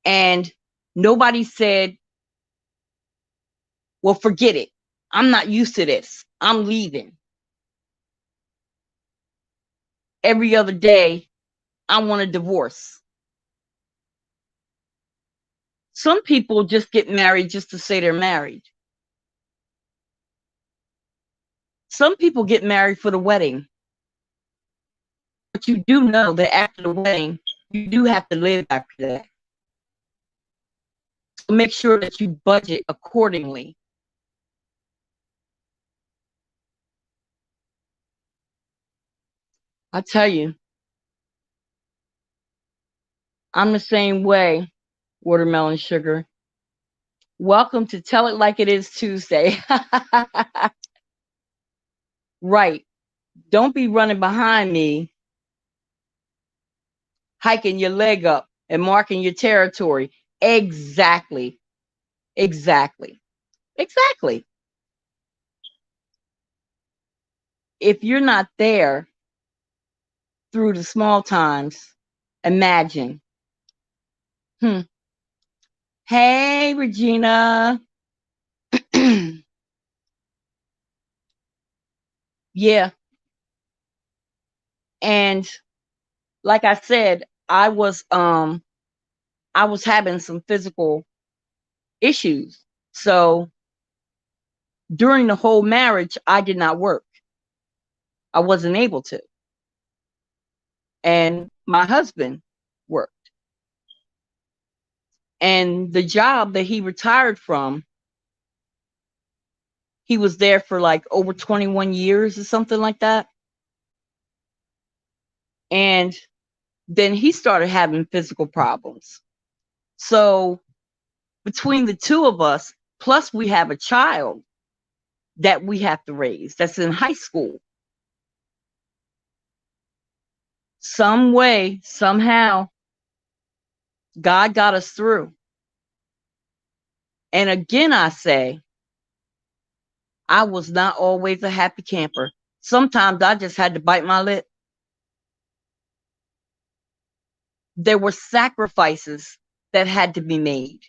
S1: And nobody said, well, forget it. I'm not used to this. I'm leaving. Every other day, I want a divorce. Some people just get married just to say they're married. Some people get married for the wedding. But you do know that after the wedding, you do have to live after that. So make sure that you budget accordingly. I tell you, I'm the same way, watermelon sugar. Welcome to Tell It Like It Is Tuesday. Right. Don't be running behind me, hiking your leg up and marking your territory. Exactly. Exactly. Exactly. If you're not there through the small times, imagine. Hey, Regina. Yeah. And like I said, I was having some physical issues. So during the whole marriage, I did not work. I wasn't able to. And my husband worked. And the job that he retired from, he was there for like over 21 years or something like that. And then he started having physical problems. So between the two of us, plus we have a child that we have to raise that's in high school. Some way, somehow, God got us through. And again, I say, I was not always a happy camper. Sometimes I just had to bite my lip. There were sacrifices that had to be made.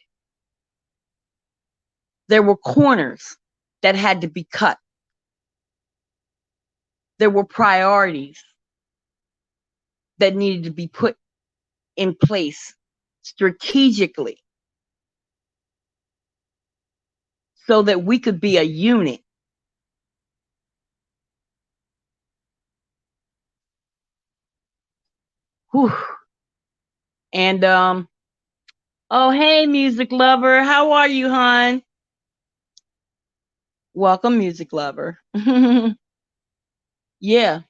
S1: There were corners that had to be cut. There were priorities that needed to be put in place strategically so that we could be a unit. Whew. And oh, hey, music lover, how are you, hon? Welcome, music lover. Yeah.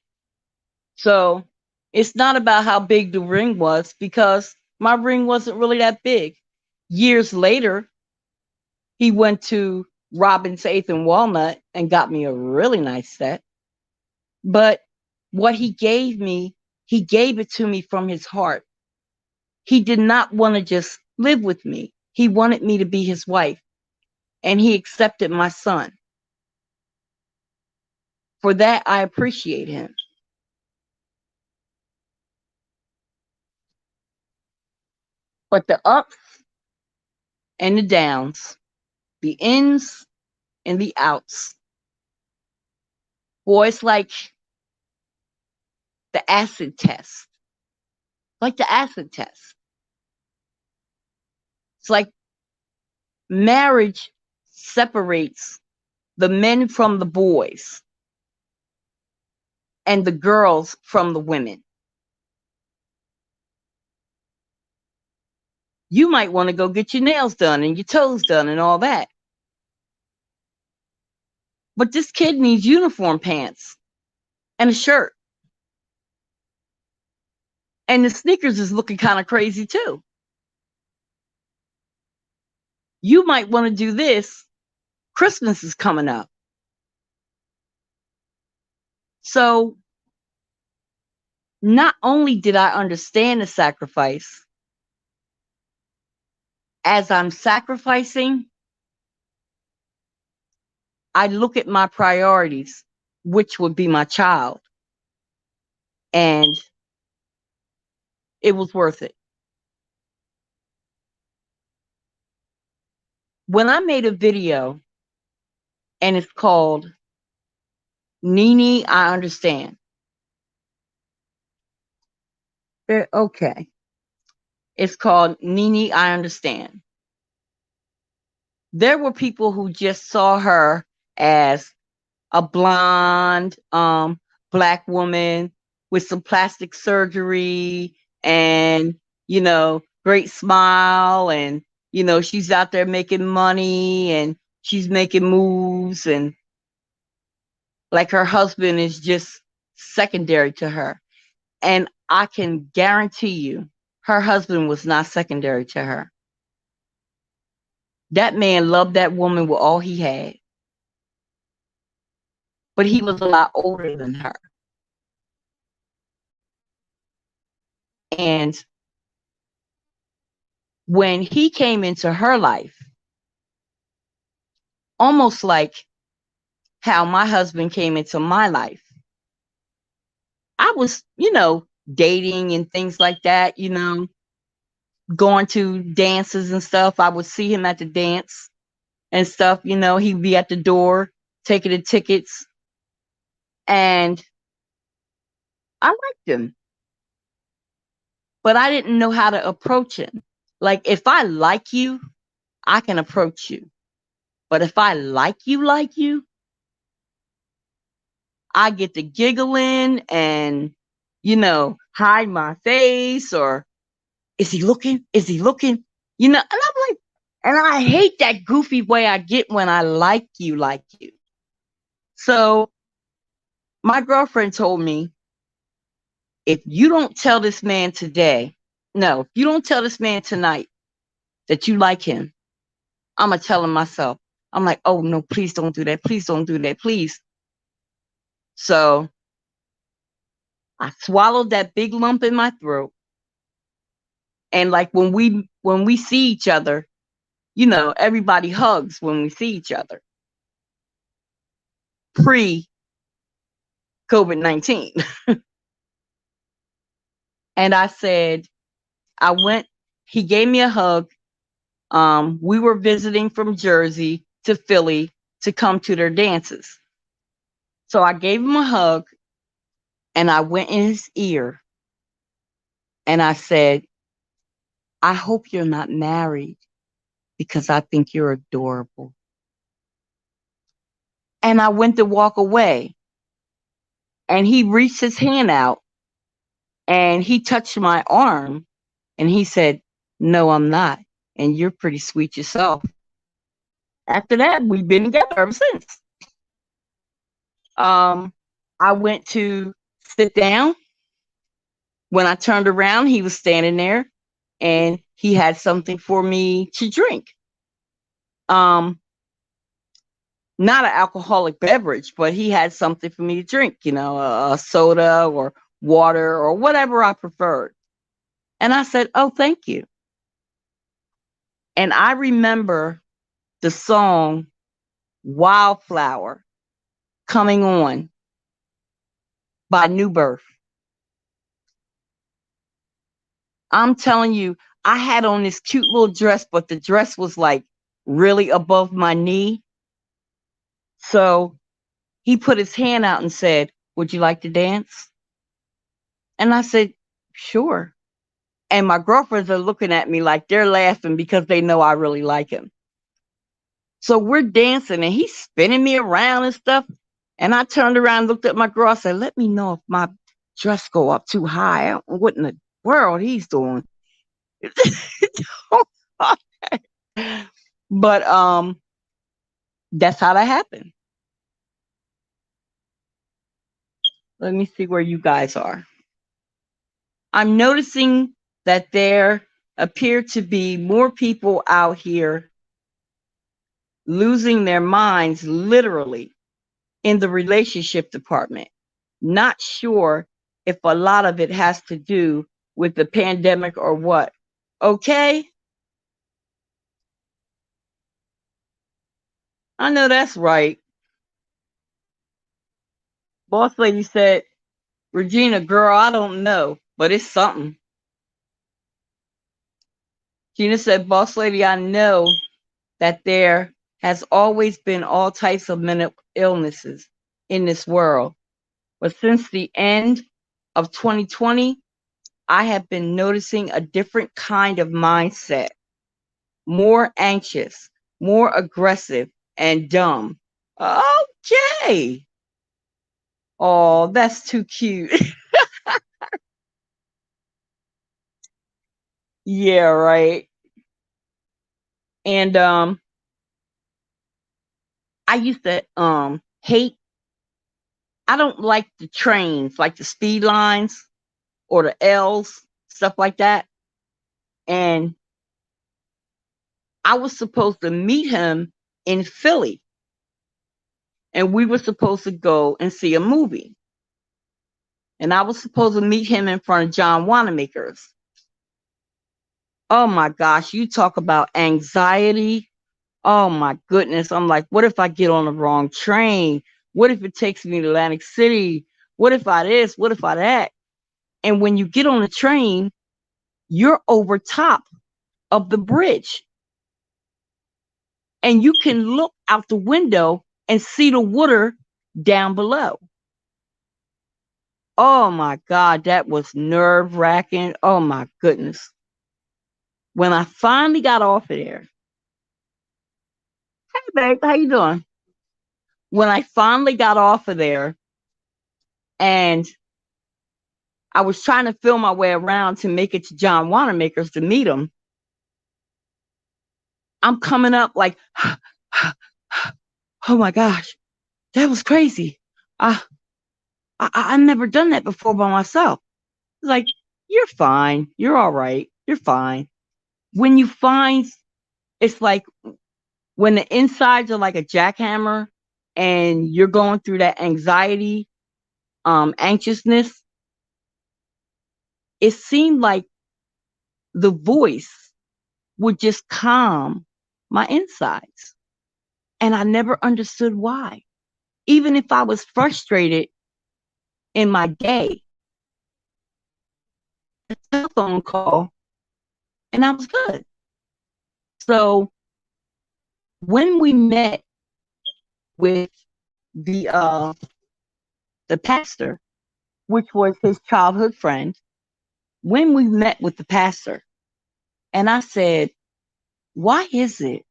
S1: So it's not about how big the ring was, because my ring wasn't really that big. Years later, he went to Robin's 8th and Walnut and got me a really nice set. But what he gave me, he gave it to me from his heart. He did not want to just live with me. He wanted me to be his wife, and he accepted my son. For that, I appreciate him. But the ups and the downs, the ins and the outs, boy, it's like the acid test. Like the acid test. It's like marriage separates the men from the boys and the girls from the women. You might want to go get your nails done and your toes done and all that. But this kid needs uniform pants and a shirt. And the sneakers is looking kind of crazy too. You might want to do this. Christmas is coming up. So not only did I understand the sacrifice, as I'm sacrificing, I look at my priorities, which would be my child. And it was worth it. When I made a video, and it's called Nene, I Understand. Okay. It's called Nene, I Understand. There were people who just saw her as a blonde, black woman with some plastic surgery and, great smile. And, she's out there making money and she's making moves, and like her husband is just secondary to her. And I can guarantee you, her husband was not secondary to her. That man loved that woman with all he had. But he was a lot older than her. And when he came into her life, almost like how my husband came into my life, I was, dating and things like that, going to dances and stuff. I would see him at the dance and stuff, he'd be at the door taking the tickets. And I liked him, but I didn't know how to approach him. Like, if I like you, I can approach you. But if I like you, I get to giggling and, hide my face, or is he looking? Is he looking? You know, and I'm like, and I hate that goofy way I get when I like you, like you. So my girlfriend told me, if you don't tell this man today, no, if you don't tell this man tonight that you like him, I'm going to tell him myself. I'm like, oh, no, please don't do that. Please don't do that. Please. So I swallowed that big lump in my throat. And like when we see each other, you know, everybody hugs when we see each other. Pre COVID-19. And I said, he gave me a hug. We were visiting from Jersey to Philly to come to their dances. So I gave him a hug and I went in his ear and I said, I hope you're not married because I think you're adorable. And I went to walk away and he reached his hand out and he touched my arm and he said, no, I'm not. And you're pretty sweet yourself. After that, we've been together ever since. I went to sit down. When I turned around, he was standing there and he had something for me to drink. Not an alcoholic beverage, but he had something for me to drink, you know, a soda or water or whatever I preferred. And I said, oh, thank you. And I remember the song Wildflower coming on by New Birth. I'm telling you, I had on this cute little dress, but the dress was like really above my knee. So he put his hand out and said, would you like to dance? And I said, sure. And my girlfriends are looking at me like they're laughing because they know I really like him. So we're dancing and he's spinning me around and stuff. And I turned around, looked at my girl, I said, let me know if my dress go up too high. What in the world he's doing? But that's how that happened. Let me see where you guys are. I'm noticing that there appear to be more people out here losing their minds literally in the relationship department. Not sure if a lot of it has to do with the pandemic or what. Okay? I know that's right. Boss lady said, Regina, girl, I don't know, but it's something. Gina said, boss lady, I know that there has always been all types of mental illnesses in this world. But since the end of 2020, I have been noticing a different kind of mindset, more anxious, more aggressive, and dumb. Okay. Oh, that's too cute. Yeah, right. And I used to hate, I don't like the trains, like the speed lines or the L's, stuff like that. And I was supposed to meet him in Philly. And we were supposed to go and see a movie. And I was supposed to meet him in front of John Wanamaker's. Oh my gosh, you talk about anxiety. Oh my goodness. I'm like, what if I get on the wrong train? What if it takes me to Atlantic City? What if I this? What if I that? And when you get on the train, you're over top of the bridge. And you can look out the window and see the water down below. Oh my God, that was nerve wracking. Oh my goodness. When I finally got off of there, hey babe, how you doing? When I finally got off of there and I was trying to feel my way around to make it to John Wanamaker's to meet him, I'm coming up like, oh my gosh, that was crazy. I, I never done that before by myself. It's like, you're fine. You're all right. You're fine. When you find, it's like when the insides are like a jackhammer and you're going through that anxiety, anxiousness, it seemed like the voice would just calm my insides. And I never understood why. Even if I was frustrated in my day, a telephone call and I was good. So when we met with the uh the pastor, which was his childhood friend, when we met with the pastor, and I said, why is it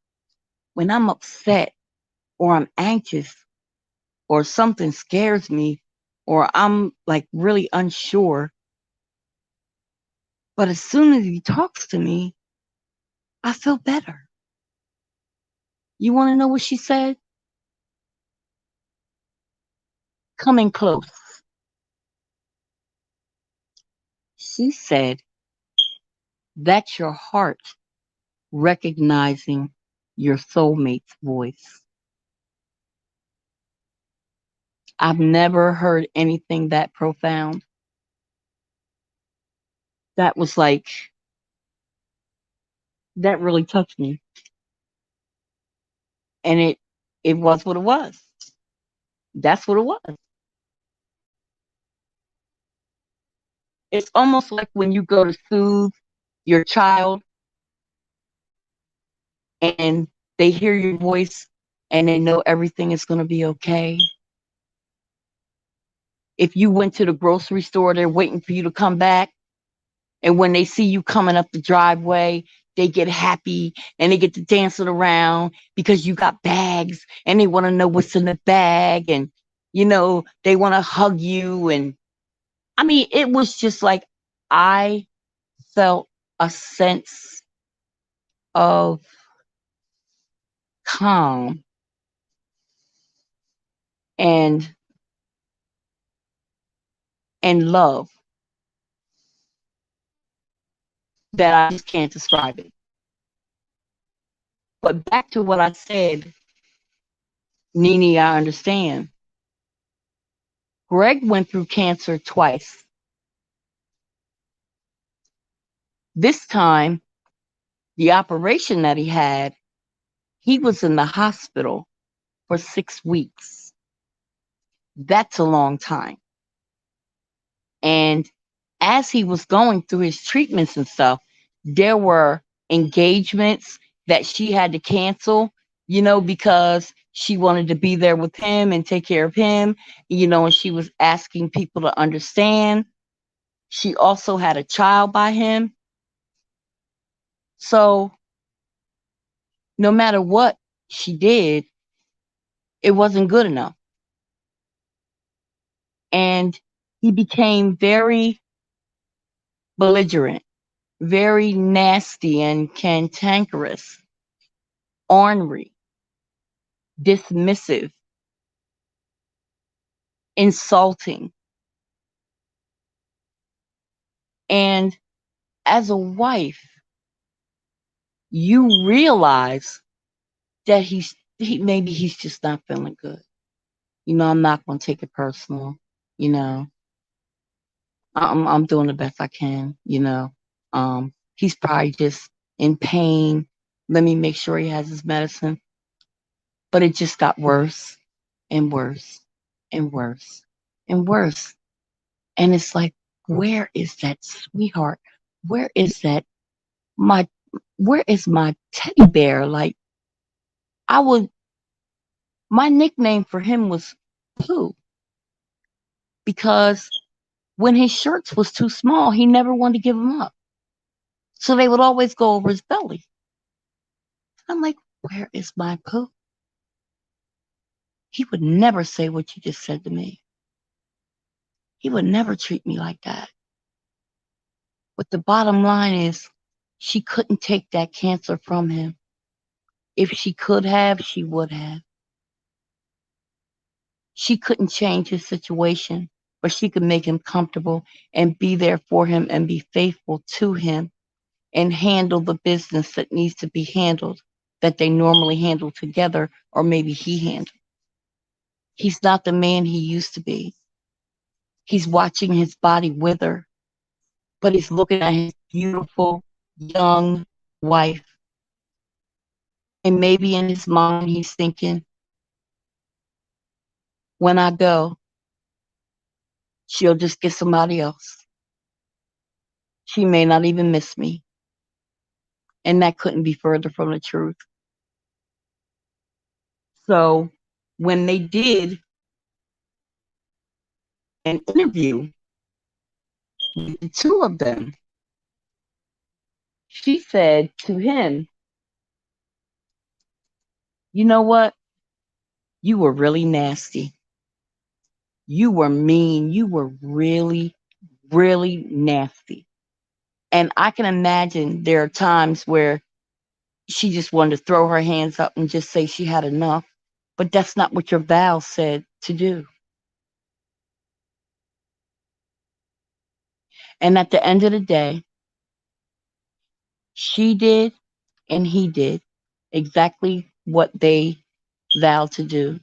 S1: when I'm upset or I'm anxious or something scares me or I'm like really unsure, but as soon as he talks to me, I feel better. You want to know what she said? Coming close. She said, that's your heart recognizing your soulmate's voice. I've never heard anything that profound. That was like, that really touched me. And it was what it was. That's what it was. It's almost like when you go to soothe your child and they hear your voice and they know everything is going to be okay. If you went to the grocery store, they're waiting for you to come back. And when they see you coming up the driveway, they get happy and they get to dancing around because you got bags and they want to know what's in the bag. And, they want to hug you. And I mean, it was just like I felt a sense of calm and love that I just can't describe it. But back to what I said, Nini, I understand. Greg went through cancer twice. This time, the operation that he had, he was in the hospital for 6 weeks. That's a long time. And as he was going through his treatments and stuff, there were engagements that she had to cancel, because she wanted to be there with him and take care of him, and she was asking people to understand. She also had a child by him. So no matter what she did, it wasn't good enough. And he became very belligerent, very nasty and cantankerous, ornery, dismissive, insulting. And as a wife, you realize that maybe he's just not feeling good. I'm not going to take it personal. You know, I'm doing the best I can. He's probably just in pain. Let me make sure he has his medicine. But it just got worse and worse and worse and worse. And it's like, where is that sweetheart? Where is that my where is my teddy bear? Like my nickname for him was Pooh, because when his shirts was too small, he never wanted to give them up. So they would always go over his belly. I'm like, where is my Pooh? He would never say what you just said to me. He would never treat me like that. But the bottom line is, she couldn't take that cancer from him. If she could have, she would have. She couldn't change his situation, but she could make him comfortable and be there for him and be faithful to him and handle the business that needs to be handled that they normally handle together, or maybe he handled. He's not the man he used to be. He's watching his body wither, but he's looking at his beautiful young wife. And maybe in his mind, he's thinking, when I go, she'll just get somebody else. She may not even miss me. And that couldn't be further from the truth. So when they did an interview with the two of them, she said to him, you know what? You were really nasty. You were mean. You were really, really nasty. And I can imagine there are times where she just wanted to throw her hands up and just say she had enough. But that's not what your vows said to do. And at the end of the day, she did and he did exactly what they vowed to do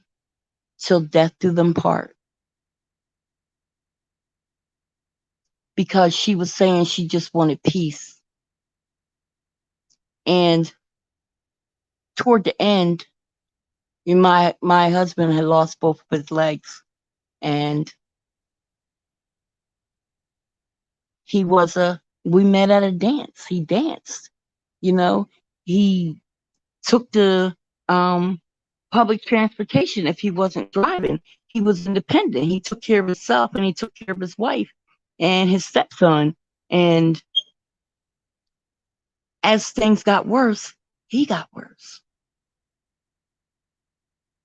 S1: till death do them part. Because she was saying she just wanted peace. And toward the end, my husband had lost both of his legs, and we met at a dance. He danced, you know. He took the public transportation if he wasn't driving. He was independent. He took care of himself, and he took care of his wife and his stepson. And as things got worse, he got worse.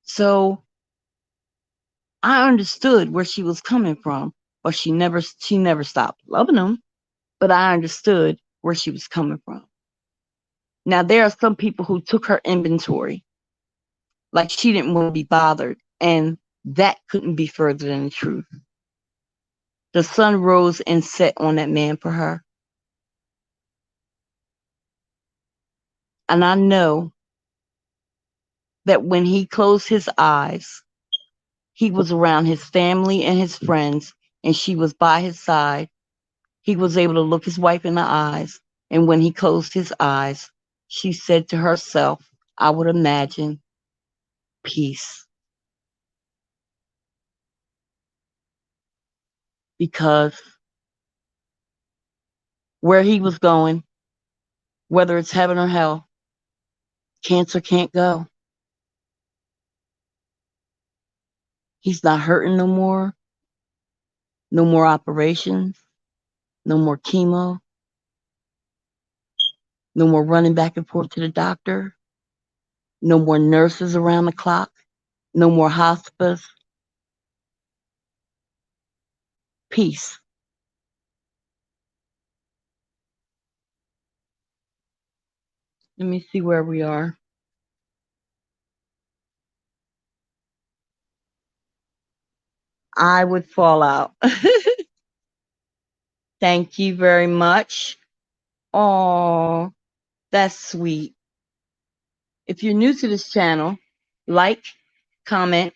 S1: So I understood where she was coming from, but she never stopped loving him. But I understood where she was coming from. Now there are some people who took her inventory, like she didn't want to be bothered, and that couldn't be further than the truth. The sun rose and set on that man for her. And I know that when he closed his eyes, he was around his family and his friends, and she was by his side. He was able to look his wife in the eyes. And when he closed his eyes, she said to herself, I would imagine, peace. Because where he was going, whether it's heaven or hell, cancer can't go. He's not hurting no more. No more operations. No more chemo. No more running back and forth to the doctor. No more nurses around the clock. No more hospice. Peace. Let me see where we are. I would fall out. Thank you very much. Oh, that's sweet. If you're new to this channel, like, comment,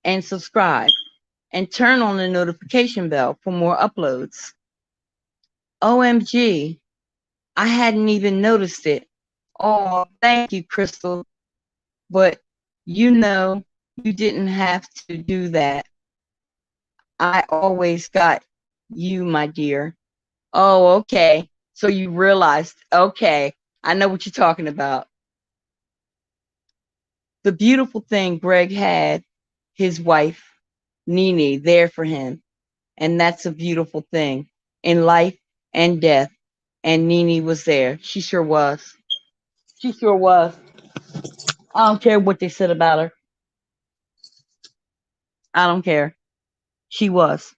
S1: and subscribe. And turn on the notification bell for more uploads. OMG, I hadn't even noticed it. Oh, thank you, Crystal. But you know, you didn't have to do that. I always got you, my dear. Oh, okay. So you realized, okay, I know what you're talking about. The beautiful thing, Greg had his wife, Nene, there for him. And that's a beautiful thing in life and death. And Nene was there. She sure was. She sure was. I don't care what they said about her. I don't care. She was.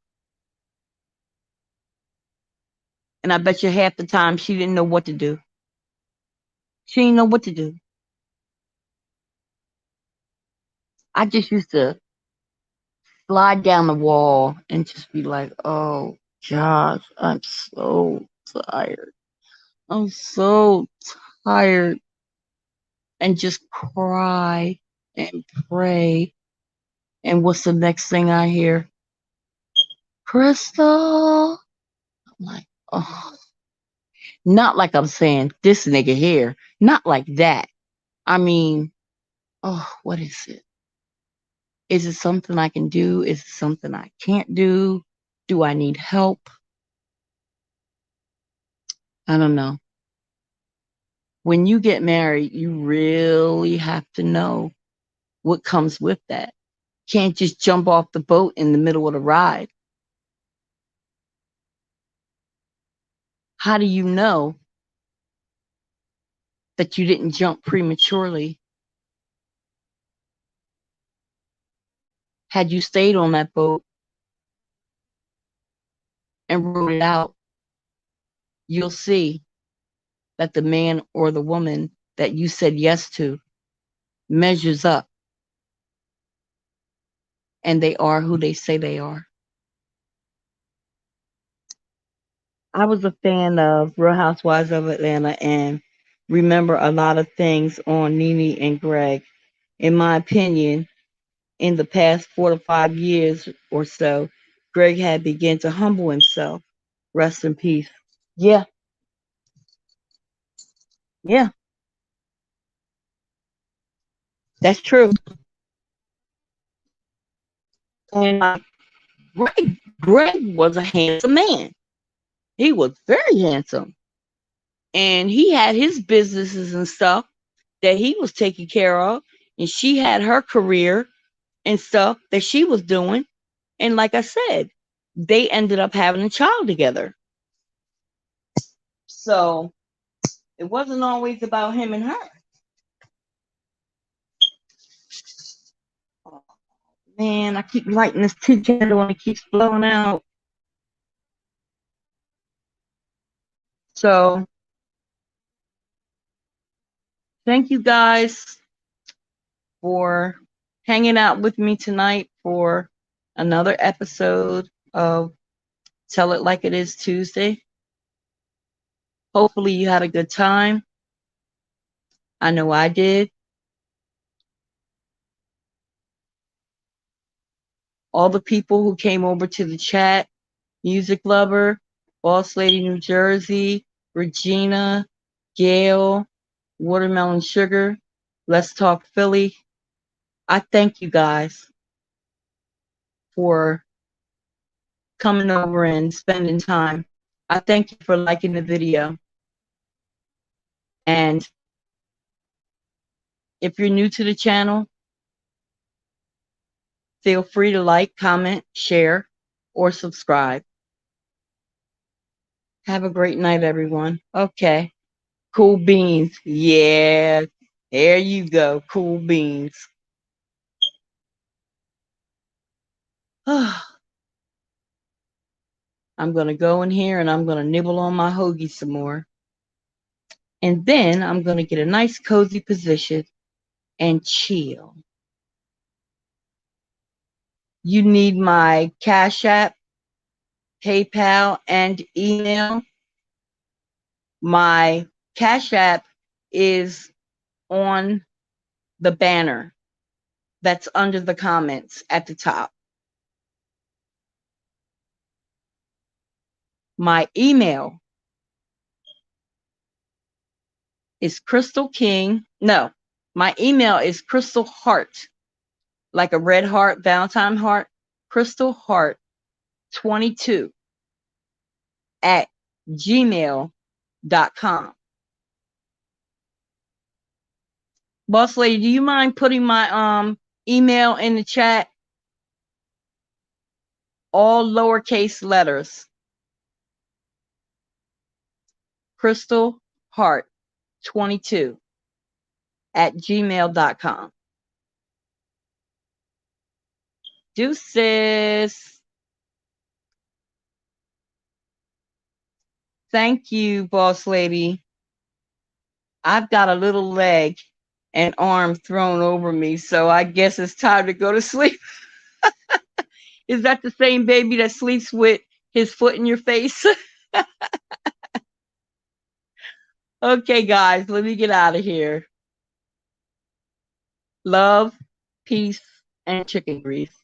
S1: And I bet you half the time she didn't know what to do. She didn't know what to do. I just used to slide down the wall and just be like, oh gosh, I'm so tired. I'm so tired. And just cry and pray. And what's the next thing I hear? Crystal. I'm like, oh, not like I'm saying this nigga here. Not like that. I mean, oh, what is it? Is it something I can do? Is it something I can't do? Do I need help? I don't know. When you get married, you really have to know what comes with that. Can't just jump off the boat in the middle of the ride. How do you know that you didn't jump prematurely? Had you stayed on that boat and rode it out, you'll see that the man or the woman that you said yes to measures up and they are who they say they are. I was a fan of Real Housewives of Atlanta and remember a lot of things on Nene and Greg. In my opinion, in the past 4 to 5 years or so, Greg had begun to humble himself. Rest in peace. Yeah, yeah, that's true. And Greg was a handsome man. He was very handsome. And he had his businesses and stuff that he was taking care of. And she had her career and stuff that she was doing. And like I said, they ended up having a child together. So it wasn't always about him and her. Oh, man, I keep lighting this tea candle and it keeps blowing out. So thank you guys for hanging out with me tonight for another episode of Tell It Like It Is Tuesday. Hopefully you had a good time. I know I did. All the people who came over to the chat, Music Lover, Boss Lady New Jersey, Regina, Gail, Watermelon Sugar, Let's Talk Philly. I thank you guys for coming over and spending time. I thank you for liking the video. And if you're new to the channel, feel free to like, comment, share, or subscribe. Have a great night, everyone. Okay. Cool beans. Yeah. There you go. Cool beans. I'm going to go in here and I'm going to nibble on my hoagie some more. And then I'm going to get a nice cozy position and chill. You need my Cash App, PayPal, and email. My Cash App is on the banner that's under the comments at the top. My email is Crystal King. No, my email is Crystal Heart, like a red heart, Valentine heart, Crystal Heart 22 at gmail.com. Boss Lady, do you mind putting my email in the chat? All lowercase letters. Crystal Heart 22 at gmail.com. Deuces. Thank you, Boss Lady. I've got a little leg and arm thrown over me. So I guess it's time to go to sleep. Is that the same baby that sleeps with his foot in your face? Okay, guys, let me get out of here. Love, peace, and chicken grease.